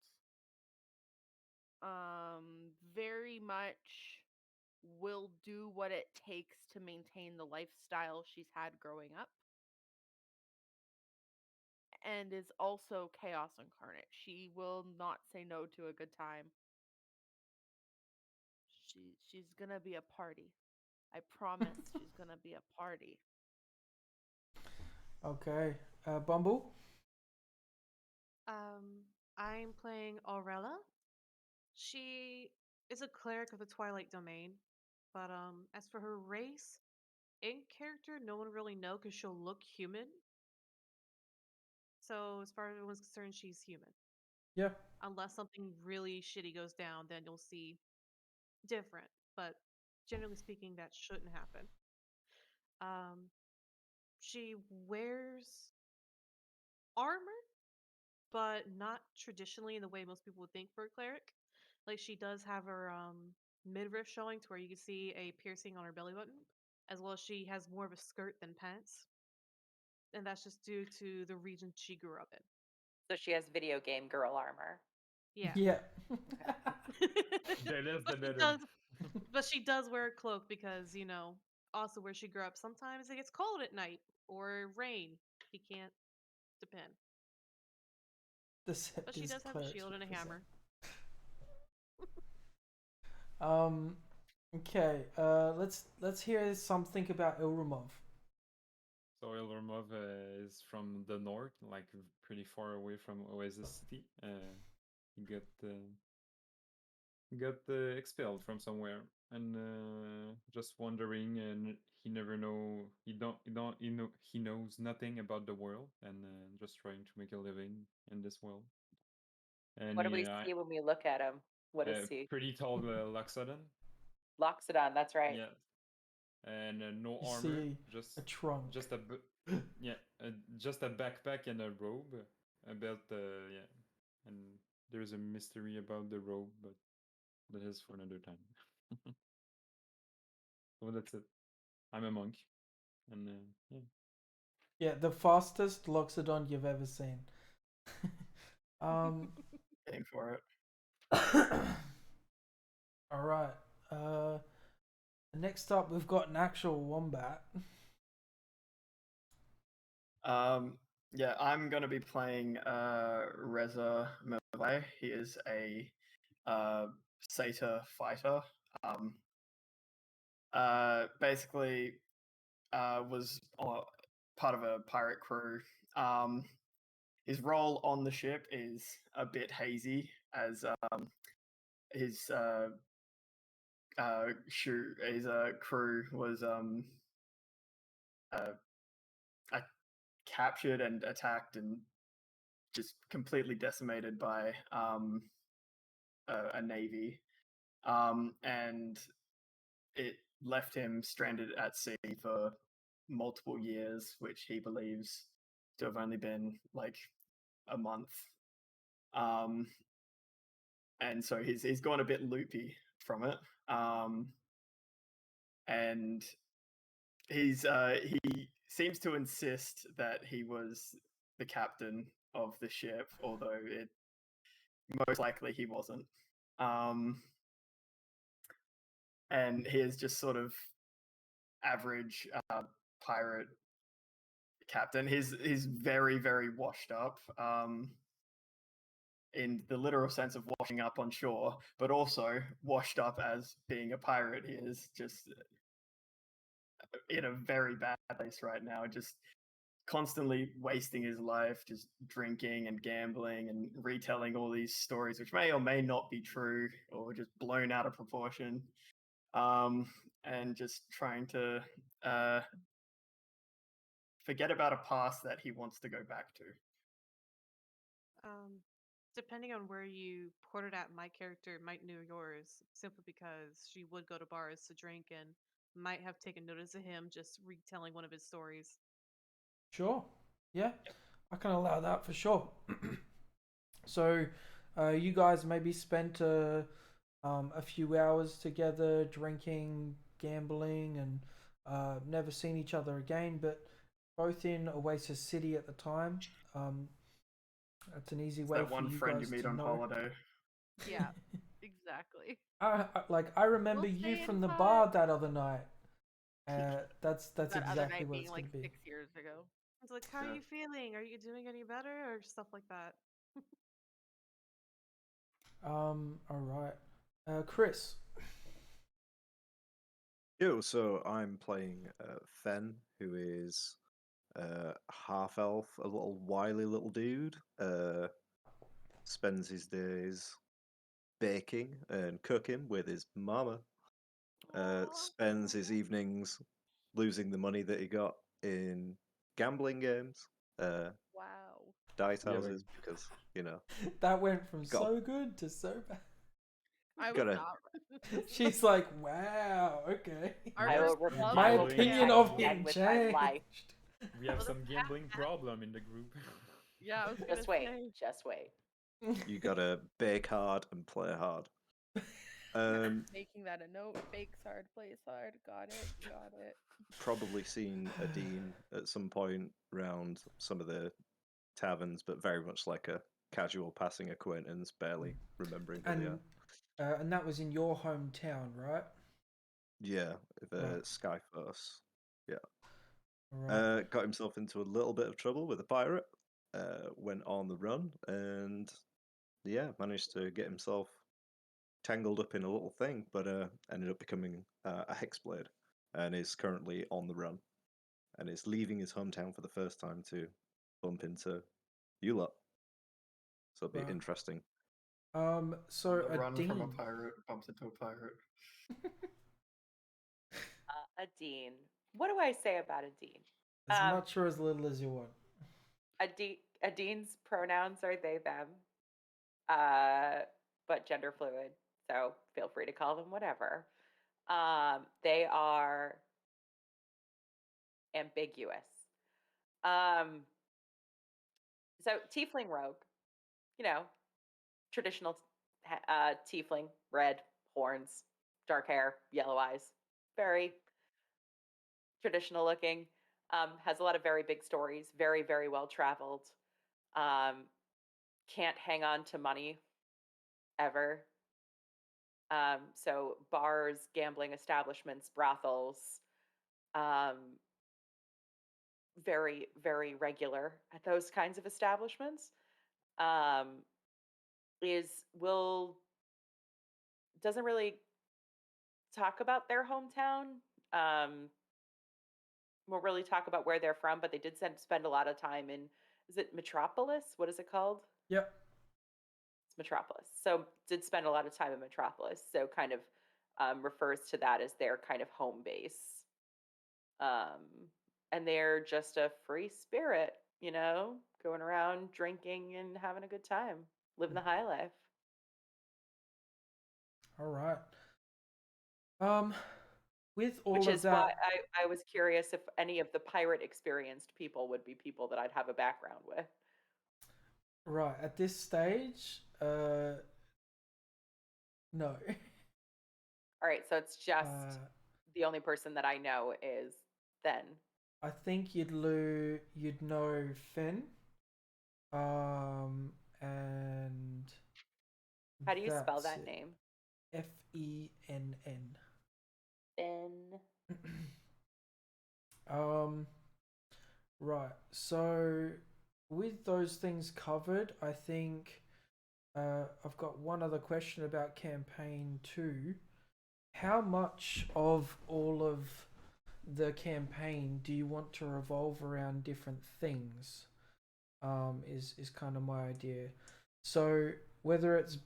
S2: Very much will do what it takes to maintain the lifestyle she's had growing up, and is also chaos incarnate. She will not say no to a good time. She's gonna be a party. I promise she's gonna be a party.
S1: Okay. Bumble?
S6: I'm playing Aurella. She is a cleric of the Twilight Domain, but as for her race, in character, no one really know because she'll look human. So as far as everyone's concerned, she's human.
S1: Yeah.
S6: Unless something really shitty goes down, then you'll see different. But generally speaking, that shouldn't happen. She wears armor, but not traditionally in the way most people would think for a cleric. Like she does have her midriff showing to where you can see a piercing on her belly button, as well as she has more of a skirt than pants. And that's just due to the region she grew up in.
S3: So she has video game girl armor.
S6: Yeah.
S1: Yeah.
S6: But she does wear a cloak because, also where she grew up, sometimes it gets cold at night or rain. He can't depend. But she does have a shield and a hammer.
S1: Okay. Let's hear something about Ilrumov.
S4: So Ilrumov is from the north, like pretty far away from Oasis City. He got expelled from somewhere, and just wandering, and he never know. He knows nothing about the world, and just trying to make a living in this world. And
S3: what do we see when we look at him? What is he?
S4: Pretty tall Loxodon.
S3: Loxodon, that's right.
S4: Yeah. And no armor, just
S1: a trunk,
S4: just a just a backpack and a robe. About and there's a mystery about the robe, but that is for another time. So that's it. I'm a monk, and yeah.
S1: Yeah, the fastest Loxodon you've ever seen.
S5: Paying for it.
S1: All right. Next up, we've got an actual wombat.
S5: Yeah, I'm gonna be playing Reza Merle. He is a satyr fighter. Basically, was part of a pirate crew. His role on the ship is a bit hazy, as his crew was captured and attacked and just completely decimated by a navy, and it left him stranded at sea for multiple years, which he believes to have only been like a month. And so he's gone a bit loopy from it. And he seems to insist that he was the captain of the ship, although it most likely he wasn't. And he is just sort of average pirate captain. He's very, very washed up, in the literal sense of washing up on shore, but also washed up as being a pirate. He is just in a very bad place right now, just constantly wasting his life, just drinking and gambling and retelling all these stories, which may or may not be true or just blown out of proportion, and just trying to forget about a past that he wants to go back to.
S6: Depending on where you put it at, my character might know yours simply because she would go to bars to drink and might have taken notice of him just retelling one of his stories.
S1: Sure. Yeah, I can allow that for sure. So, you guys maybe spent a few hours together drinking, gambling, and never seen each other again, but both in Oasis City at the time. That's an easy way
S5: that
S1: for
S5: one
S1: you
S5: friend
S1: guys
S5: you meet
S1: to
S5: on
S1: know.
S5: holiday.
S2: Yeah. Exactly.
S1: I remember
S2: We'll
S1: you
S2: stay
S1: from the
S2: inside.
S1: bar that other night. That's
S2: That other
S1: exactly
S2: night
S1: what
S2: being
S1: it's
S2: like
S1: gonna be.
S2: 6 years ago.
S6: It's like, how are you feeling? Are you doing any better, or stuff like that?
S1: All right. Chris.
S7: Yo, so I'm playing Fen, who is half elf, a little wily little dude. Spends his days baking and cooking with his mama. Spends his evenings losing the money that he got in gambling games,
S2: Wow.
S7: dice
S4: Yeah,
S7: houses, because
S1: That went from
S7: got
S1: so good to so bad.
S2: I was
S7: gotta
S2: not.
S1: She's like, wow, okay.
S2: Our
S3: I will,
S2: first love
S1: My
S3: I will
S2: was
S1: opinion
S3: protect
S1: of
S2: gambling.
S1: him
S3: men with my life.
S1: changed.
S4: we have
S2: Well,
S4: some
S2: that's
S4: gambling problem in the group.
S2: Yeah, I was
S3: Just
S2: gonna
S3: wait.
S2: say.
S3: Just wait.
S7: you gotta bake hard and play hard.
S2: Making that a note. Bakes hard, plays hard. Got it. Got it.
S7: Probably seen a dean at some point round some of the taverns, but very much like a casual passing acquaintance, barely remembering who they are.
S1: And that was in your hometown, right?
S7: Yeah, the
S1: Right.
S7: Skyforce. Yeah.
S1: Right.
S7: Got himself into a little bit of trouble with a pirate. Went on the run and managed to get himself tangled up in a little thing, but ended up becoming a hexblade and is currently on the run and is leaving his hometown for the first time to bump into you lot. So it'll be interesting.
S1: So
S5: On the
S1: a
S5: run
S1: dean.
S5: from a pirate bumps into a pirate.
S3: A dean. What do I say about a dean?
S1: As much or as little as you want.
S3: A dean's pronouns are they, them, but gender fluid. So feel free to call them whatever. They are ambiguous. So tiefling rogue, traditional tiefling, red horns, dark hair, yellow eyes, very traditional looking. Has a lot of very big stories, very, very well traveled. Can't hang on to money ever. So bars, gambling establishments, brothels, very, very regular at those kinds of establishments. Doesn't really talk about their hometown. Won't really talk about where they're from, but they did spend a lot of time in, is it Metropolis? What is it called?
S1: Yep.
S3: It's Metropolis. So did spend a lot of time in Metropolis. So kind of refers to that as their kind of home base. And they're just a free spirit, going around drinking and having a good time, living the high life.
S1: All right. With all
S3: Which
S1: of
S3: is
S1: that,
S3: why I was curious if any of the pirate experienced people would be people that I'd have a background with.
S1: Right, at this stage, no.
S3: All right, so it's just the only person that I know is Then.
S1: I think you'd know Fen. And
S3: how do you spell that
S1: it.
S3: name?
S1: Fenn.
S3: Fen.
S1: Right. So with those things covered, I think I've got one other question about campaign 2. How much of all of the campaign do you want to revolve around different things? Is kind of my idea. So whether it's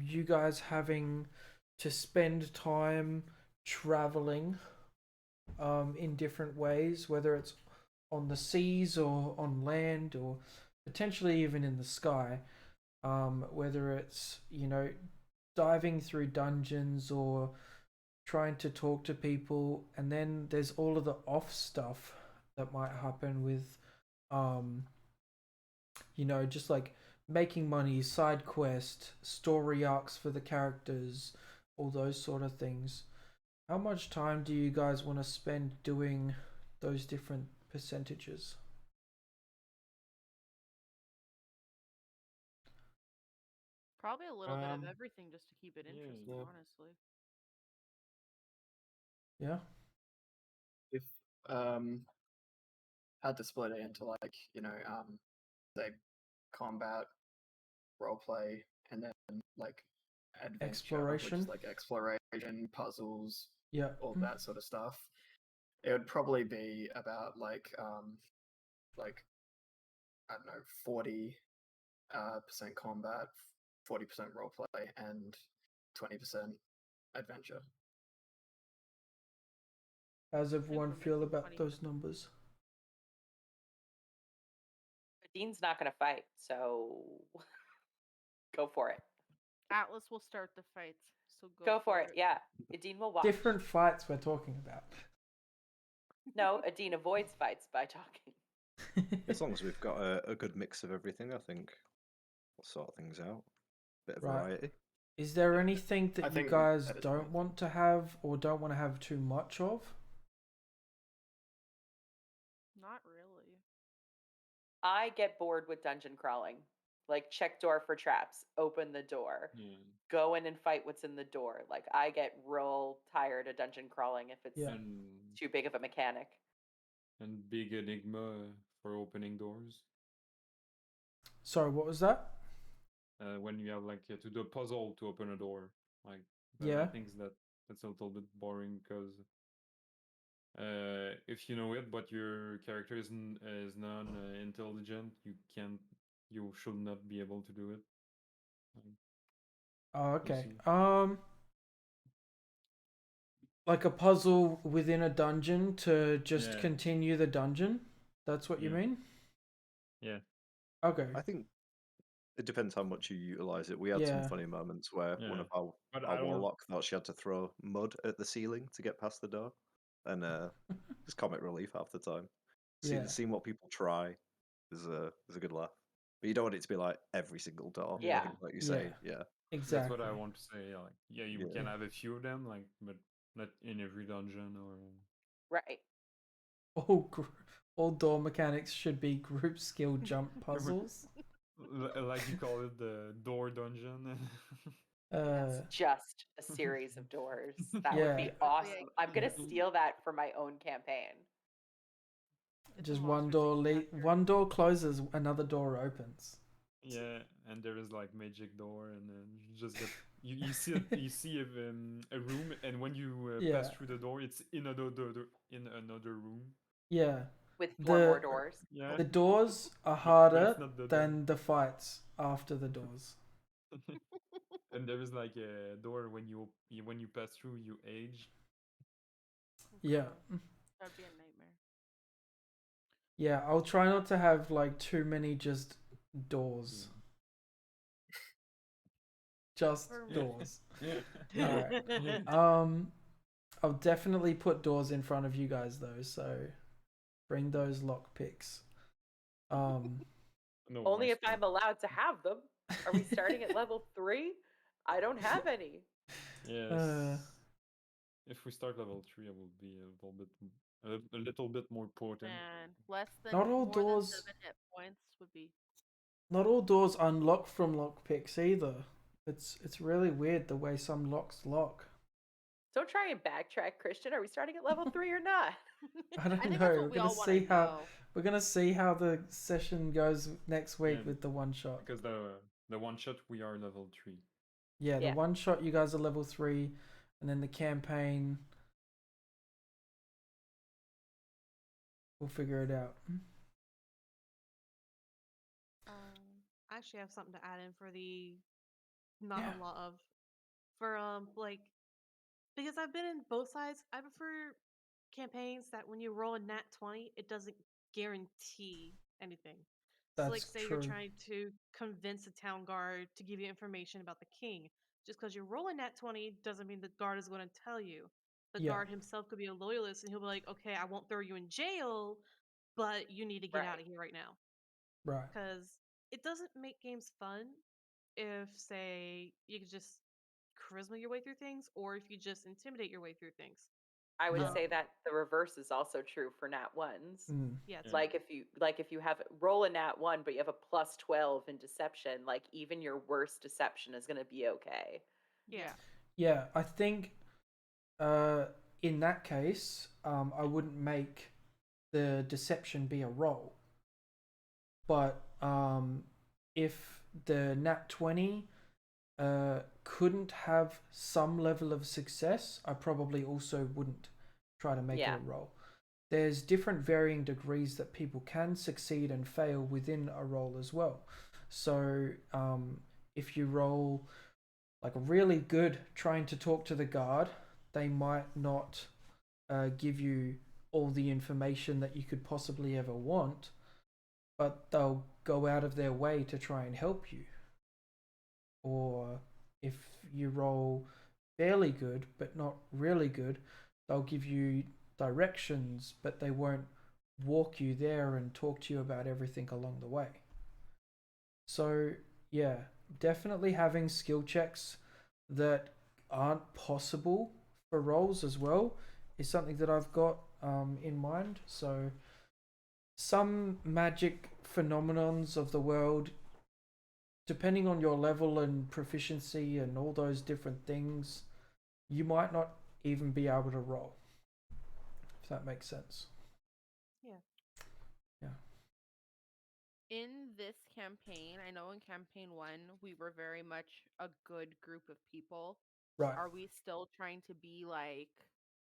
S1: you guys having to spend time traveling in different ways, whether it's on the seas or on land or potentially even in the sky, whether it's diving through dungeons or trying to talk to people, and then there's all of the off stuff that might happen with just like making money, side quest, story arcs for the characters, all those sort of things. How much time do you guys want to spend doing those different percentages?
S2: Probably a little bit of everything just to keep it interesting, honestly.
S1: Yeah.
S5: If had to split it into like, say combat, roleplay, and then like adventure,
S1: exploration,
S5: which is like exploration, puzzles,
S1: yeah,
S5: all that sort of stuff. It would probably be about like I don't know, 40% combat, 40% roleplay, and 20% adventure.
S1: How's everyone feel about those numbers?
S3: Dean's not going to fight, so go for it.
S2: Atlas will start the fights, so
S3: go for it. Yeah, Dean will watch.
S1: Different fights we're talking about.
S3: No, Dean avoids fights by talking.
S7: As long as we've got a good mix of everything, I think we'll sort things out. Bit of variety.
S1: Is there anything that you guys don't want to have or don't want to have too much of?
S2: Not really.
S3: I get bored with dungeon crawling. Like, check door for traps, open the door, go in and fight what's in the door. Like, I get real tired of dungeon crawling if it's too big of a mechanic.
S4: And big enigma for opening doors.
S1: Sorry, what was that?
S4: When you have like to do a puzzle to open a door, like I think that's a little bit boring because if you know it, but your character is non-intelligent, you should not be able to do it.
S1: Oh, okay. Like a puzzle within a dungeon to just continue the dungeon. That's what you mean?
S4: Yeah.
S1: Okay.
S7: I think it depends how much you utilize it. We had some funny moments where one of our warlock thought she had to throw mud at the ceiling to get past the door, and it's comic relief half the time. Seeing what people try is a good laugh, but you don't want it to be like every single door.
S3: Yeah,
S7: like you say,
S1: exactly.
S4: That's what I want to say. Like, you can have a few of them, like, but not in every dungeon or.
S3: Right.
S1: All door mechanics should be group skill jump puzzles.
S4: Like you call it the door dungeon.
S3: That's just a series of doors. That would be awesome. I'm gonna steal that for my own campaign.
S1: Just one door closes, another door opens.
S4: Yeah, and there is like magic door, and then you just get you see a room, and when you pass through the door, it's in another room.
S1: Yeah.
S3: With 4 more doors.
S4: Yeah.
S1: The doors are harder than the fights after the doors.
S4: And there is like a door when you pass through, you age.
S1: Yeah.
S2: That'd be a nightmare.
S1: Yeah, I'll try not to have like too many just doors. Just doors. Alright. I'll definitely put doors in front of you guys though, so bring those lockpicks.
S3: Only if I'm allowed to have them. Are we starting at level 3? I don't have any.
S4: Yes. If we start level 3, I will be a little bit more potent.
S2: And less than
S1: not all
S2: more
S1: doors.
S2: Than 7 hit points would be.
S1: Not all doors unlock from lockpicks either. It's really weird the way some locks lock.
S3: Don't try and backtrack, Christian. Are we starting at level 3 or not?
S1: I don't know. We're gonna see how the session goes next week with the one shot.
S4: Because the one shot we are level 3.
S1: Yeah, the one shot you guys are level 3, and then the campaign we'll figure it out.
S6: I actually have something to add in for the not a lot of for like because I've been in both sides. I prefer campaigns that when you roll a nat 20, it doesn't guarantee anything. So like say you're trying to convince a town guard to give you information about the king. Just because you roll a nat 20 doesn't mean the guard is going to tell you. The guard himself could be a loyalist and he'll be like, okay, I won't throw you in jail, but you need to get out of here right now.
S1: Right.
S6: Because it doesn't make games fun if, say, you could just charisma your way through things or if you just intimidate your way through things.
S3: I would
S1: Yeah.
S3: say that the reverse is also true for nat ones.
S6: Yeah, it's
S3: Like if you have roll a nat 1 but you have a plus 12 in deception, like even your worst deception is going to be okay.
S6: yeah.
S1: Yeah, I think in that case, I wouldn't make the deception be a roll. But if the nat 20 couldn't have some level of success, I probably also wouldn't try to make it a roll. There's different varying degrees that people can succeed and fail within a roll as well. So if you roll like really good trying to talk to the guard, they might not give you all the information that you could possibly ever want, but they'll go out of their way to try and help you. Or if you roll fairly good but not really good, they'll give you directions, but they won't walk you there and talk to you about everything along the way. So yeah, definitely having skill checks that aren't possible for rolls as well is something that I've got in mind. So some magic phenomenons of the world, depending on your level and proficiency and all those different things, you might not even be able to roll, if that makes sense.
S6: Yeah.
S2: In this campaign, I know in campaign 1 we were very much a good group of people.
S1: Right.
S2: Are we still trying to be like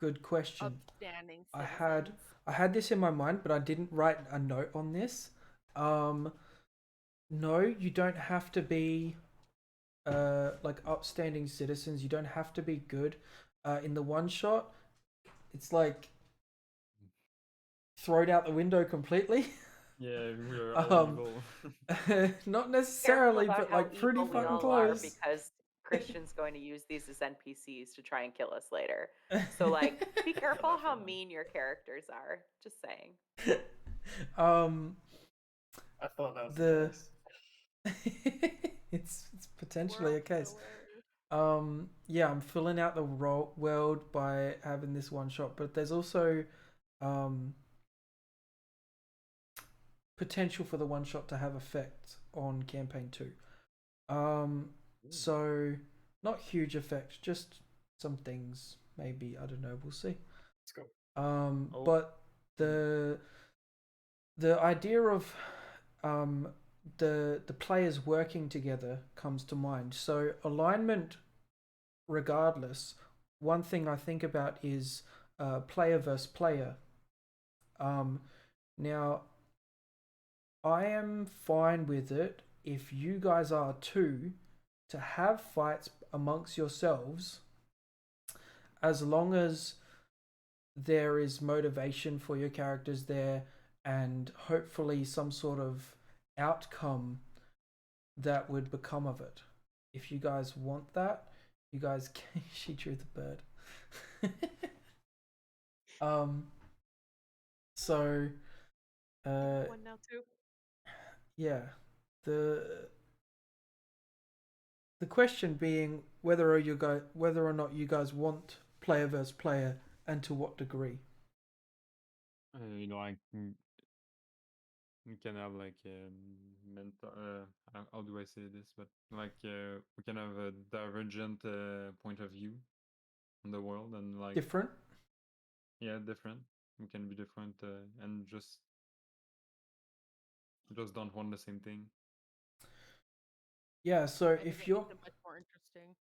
S1: good question?
S2: Upstanding citizens?
S1: I had this in my mind, but I didn't write a note on this. No, you don't have to be like upstanding citizens. You don't have to be good. In the one shot, it's like throw it out the window completely.
S4: Yeah, we are all evil.
S1: Not necessarily,
S3: Careful
S1: but like pretty
S3: evil we
S1: fucking
S3: all
S1: close.
S3: are, because Christian's going to use these as NPCs to try and kill us later. So like, be careful how mean your characters are. Just saying.
S5: I thought that was the case.
S1: it's potentially a case. Yeah, I'm filling out the world by having this one shot, but there's also potential for the one shot to have effect on campaign 2. So not huge effect, just some things maybe, I don't know, we'll see.
S5: Let's go.
S1: But the idea of the players working together comes to mind. So alignment, regardless, one thing I think about is player versus player. Now I am fine with it if you guys are too, to have fights amongst yourselves, as long as there is motivation for your characters there and hopefully some sort of outcome that would become of it. If you guys want that, you guys can. She drew the bird. So
S6: One now too.
S1: yeah, the question being whether or not you guys want player versus player, and to what degree.
S4: You know, we can have like mental. How do I say this? But like we can have a divergent point of view on the world, and like
S1: different.
S4: Yeah, different. We can be different and just don't want the same thing.
S1: Yeah, so if you're
S2: much more interesting.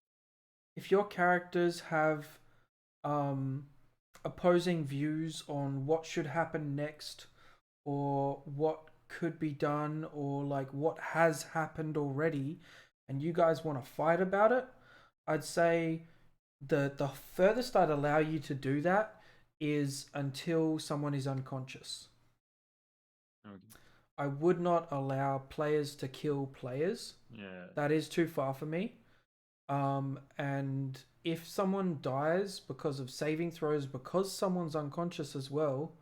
S1: If your characters have opposing views on what should happen next, or what could be done, or like what has happened already, and you guys want to fight about it, I'd say the furthest I'd allow you to do that is until someone is unconscious.
S4: Okay.
S1: I would not allow players to kill players.
S4: Yeah.
S1: That is too far for me. And if someone dies because of saving throws, because someone's unconscious as well,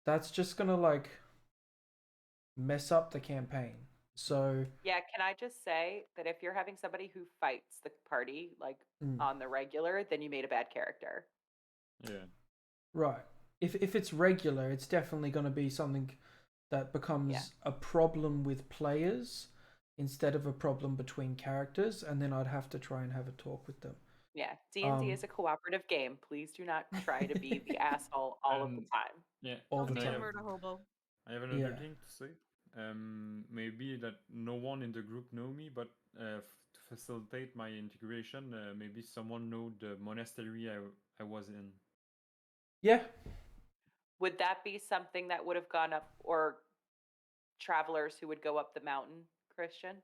S1: that's just gonna like mess up the campaign. So
S3: yeah, can I just say that if you're having somebody who fights the party like on the regular, then you made a bad character.
S4: Yeah.
S1: Right. If it's regular, it's definitely going to be something that becomes a problem with players instead of a problem between characters, and then I'd have to try and have a talk with them.
S3: Yeah, D&D is a cooperative game. Please do not try to be the asshole all of the time.
S4: Yeah,
S1: all the
S6: Don't be a
S1: time.
S6: murder hobo.
S4: I have another thing to say. Maybe that no one in the group know me, but to facilitate my integration, maybe someone know the monastery I was in.
S1: Yeah.
S3: Would that be something that would have gone up, or travelers who would go up the mountain, Christian?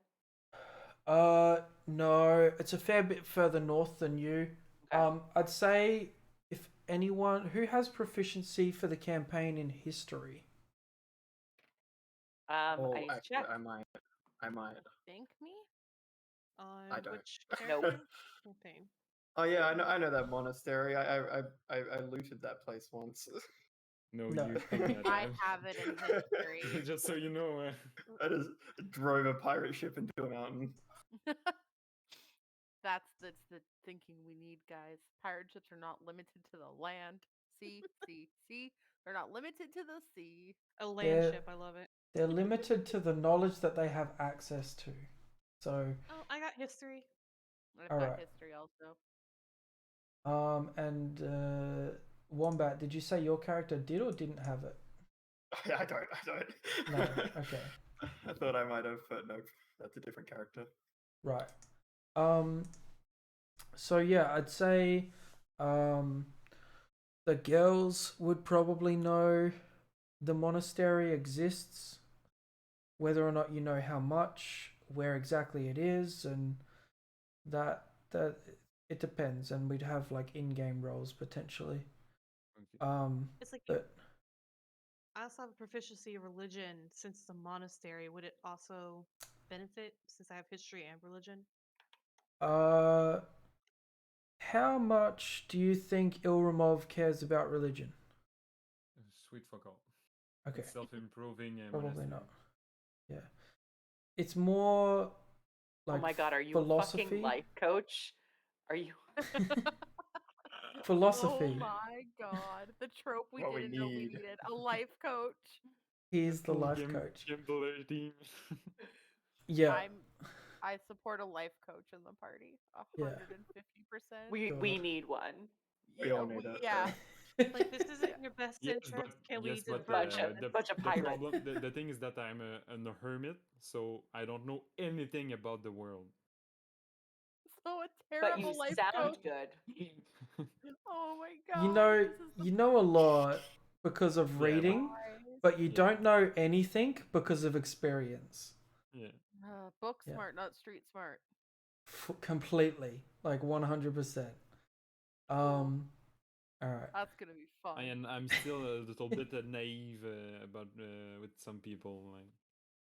S1: No, it's a fair bit further north than you. Okay. I'd say if anyone who has proficiency for the campaign in history.
S3: I need to check.
S5: I might.
S2: Think me?
S5: I don't.
S3: Nope.
S6: Campaign.
S5: Oh yeah, I know that monastery. I looted that place once.
S4: No.
S2: You I have it in history.
S4: Just so you know.
S5: I just drove a pirate ship into a mountain.
S2: That's the thinking we need, guys. Pirate ships are not limited to the land. Sea. They're not limited to the sea.
S6: A land ship, I love it.
S1: They're limited to the knowledge that they have access to. So.
S6: Oh, I got history.
S2: I've got history also.
S1: And Wombat, did you say your character did or didn't have it?
S5: I don't.
S1: No, okay.
S5: I thought I might have, but no, that's a different character.
S1: Right. So yeah, I'd say the girls would probably know the monastery exists, whether or not you know how much, where exactly it is, and that it depends, and we'd have like in-game roles potentially.
S6: It's like
S1: but
S6: I also have a proficiency in religion since it's a monastery. Would it also benefit since I have history and religion?
S1: How much do you think Ilramov cares about religion?
S4: Sweet fuck all.
S1: Okay.
S4: It's self-improving.
S1: Probably not. Yeah. It's more like
S3: oh my god, are you
S1: philosophy?
S3: A fucking life coach? Are you?
S1: Philosophy.
S2: Oh my god, the trope we didn't know we needed. A life coach.
S1: He's the life coach.
S4: Team.
S1: Yeah.
S2: I support a life coach in the party. 150%.
S3: We need one.
S5: We all need it.
S2: Yeah.
S6: Like, this isn't in your best interest. Can we
S3: bunch of pirates?
S4: The thing is that I'm a hermit, so I don't know anything about the world.
S2: So a terrible life coach.
S3: But you sound good.
S2: Oh my god.
S1: You know a lot because of reading, but you don't know anything because of experience.
S4: Yeah.
S2: Book smart, not street smart.
S1: Completely, like 100%. All right.
S2: That's gonna be fun.
S4: And I'm still a little bit naive about with some people, like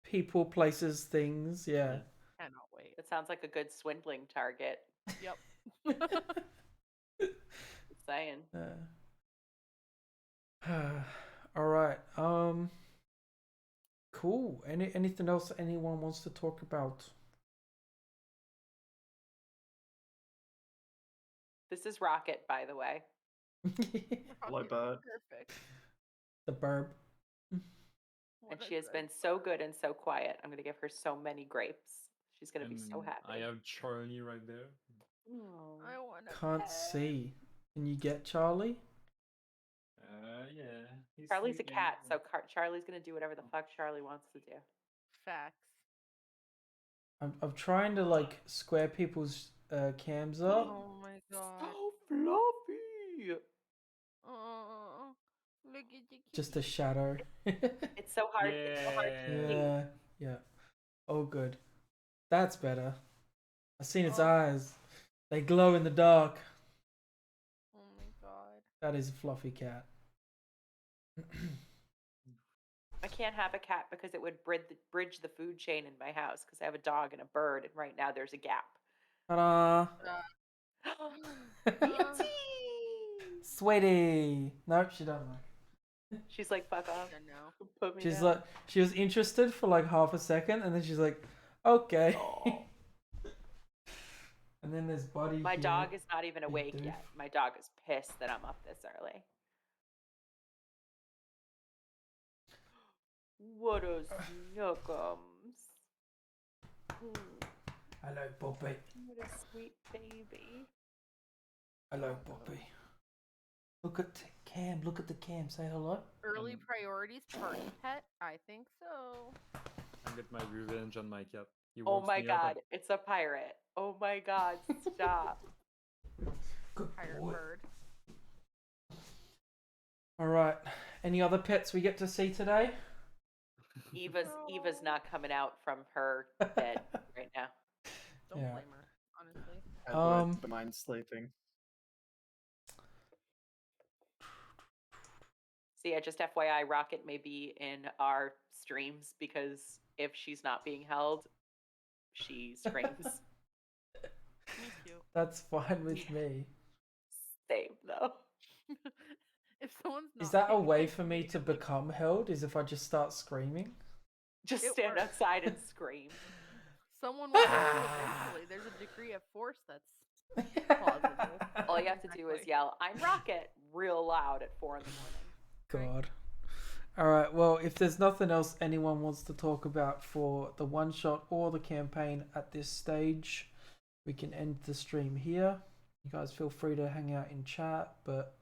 S1: people, places, things. Yeah.
S2: Cannot wait.
S3: It sounds like a good swindling target.
S2: Yep.
S3: Just saying.
S1: All right. Cool. Anything else anyone wants to talk about?
S3: This is Rocket, by the way.
S5: Hello, Bird.
S2: Perfect.
S1: The burb.
S3: And she has been so good and so quiet. I'm going to give her so many grapes. She's going to be so happy.
S4: I have Charlie right there.
S3: Oh.
S2: I want to.
S1: Can't see. Can you get Charlie?
S4: Yeah.
S3: Charlie's a cat, so Charlie's going to do whatever the fuck Charlie wants to do.
S2: Facts.
S1: I'm trying to like square people's cams up.
S2: Oh my god.
S3: So fluffy.
S2: Oh, look at the kitty.
S1: Just a shadow.
S3: It's so hard.
S4: Yeah.
S3: It's so hard to see.
S1: Yeah. Oh, good. That's better. I've seen its eyes. They glow in the dark.
S2: Oh my god.
S1: That is a fluffy cat.
S3: I can't have a cat because it would bridge the food chain in my house because I have a dog and a bird, and right now there's a gap.
S1: Ta-da! Sweetie! Nope, she don't like.
S3: She's like, fuck off.
S2: No.
S3: Put me
S1: She's
S3: down.
S1: like, she was interested for like half a second, and then she's like, okay.
S3: Oh.
S1: And then there's Buddy.
S3: My
S1: here.
S3: dog is not even awake
S1: doof.
S3: yet. My dog is pissed that I'm up this early. What a snookums.
S1: Hello, Bobby.
S3: What a sweet baby.
S1: Hello, Bobby. Look at Cam. Look at the Cam. Say hello.
S2: Early priorities party pet? I think so.
S4: I get my revenge on my cat. He
S3: Oh
S4: wakes
S3: my
S4: me up
S3: god, it's a pirate. Oh my god, stop.
S1: Good
S2: Pirate
S1: boy.
S2: bird.
S1: All right. Any other pets we get to see today?
S3: Eva's not coming out from her bed right now.
S2: Don't
S1: Yeah.
S2: blame her, honestly.
S5: I would mind sleeping.
S3: So yeah, just FYI, Rocket may be in our streams because if she's not being held, she screams.
S2: Me too.
S1: That's fine with me.
S3: Same though.
S2: If someone's not
S1: Is that a
S2: paying
S1: way
S2: attention,
S1: for me to become held? Is if I just start screaming?
S3: Just
S2: It
S3: stand
S2: works.
S3: outside and scream.
S2: someone will do it eventually. There's a degree of force that's plausible.
S3: All you have to do is
S2: Exactly.
S3: yell, "I'm Rocket," real loud at 4 in the morning.
S1: God. Alright, well, if there's nothing else anyone wants to talk about for the one shot or the campaign at this stage, we can end the stream here. You guys feel free to hang out in chat, but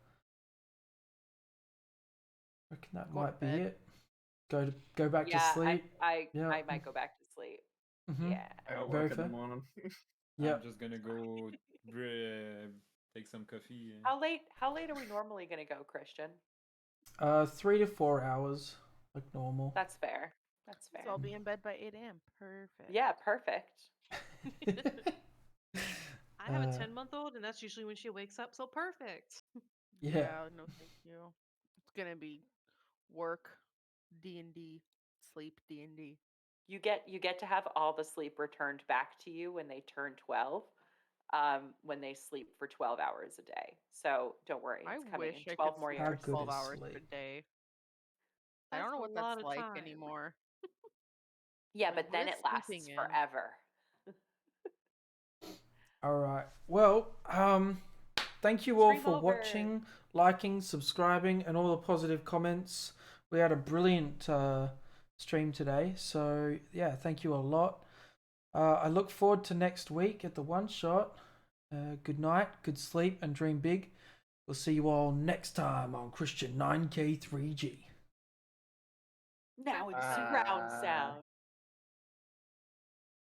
S1: I reckon that
S2: Go to
S1: might be
S2: bed.
S1: it. Go back to sleep.
S3: I
S1: Yeah.
S3: might go back to sleep.
S1: Mhm.
S3: Yeah.
S5: I got
S1: Very
S5: work in the
S1: fair.
S5: morning.
S1: Yeah.
S4: I'm just gonna go take some coffee.
S3: How late are we normally gonna go, Christian?
S1: 3 to 4 hours, like normal.
S3: That's fair. That's fair.
S2: So I'll be in bed by 8 a.m. Perfect.
S3: Yeah, perfect.
S6: I have a 10-month-old, and that's usually when she wakes up, so perfect.
S1: Yeah.
S2: No thank you. It's gonna be work, D&D, sleep, D&D.
S3: You get to have all the sleep returned back to you when they turn 12. When they sleep for 12 hours a day. So don't worry,
S2: I
S3: it's coming
S2: wish
S3: in
S2: I
S3: 12
S2: could
S3: more
S2: sleep
S1: How
S3: years.
S2: for
S1: good
S2: 12
S1: is
S2: hours
S1: sleep?
S2: a day. I don't
S6: That's
S2: know
S6: a
S2: what
S6: lot
S2: that's
S6: of
S2: like
S6: time.
S2: anymore.
S3: Yeah,
S2: Like,
S3: but
S2: what
S3: then
S2: is
S3: it lasts
S2: sleeping in?
S3: forever.
S1: All right. Well, thank you all
S3: Stream
S1: for
S3: over.
S1: watching, liking, subscribing, and all the positive comments. We had a brilliant stream today, so yeah, thank you a lot. I look forward to next week at the one shot. Good night, good sleep, and dream big. We'll see you all next time on Christian 9K3G.
S3: Now it's surround sound.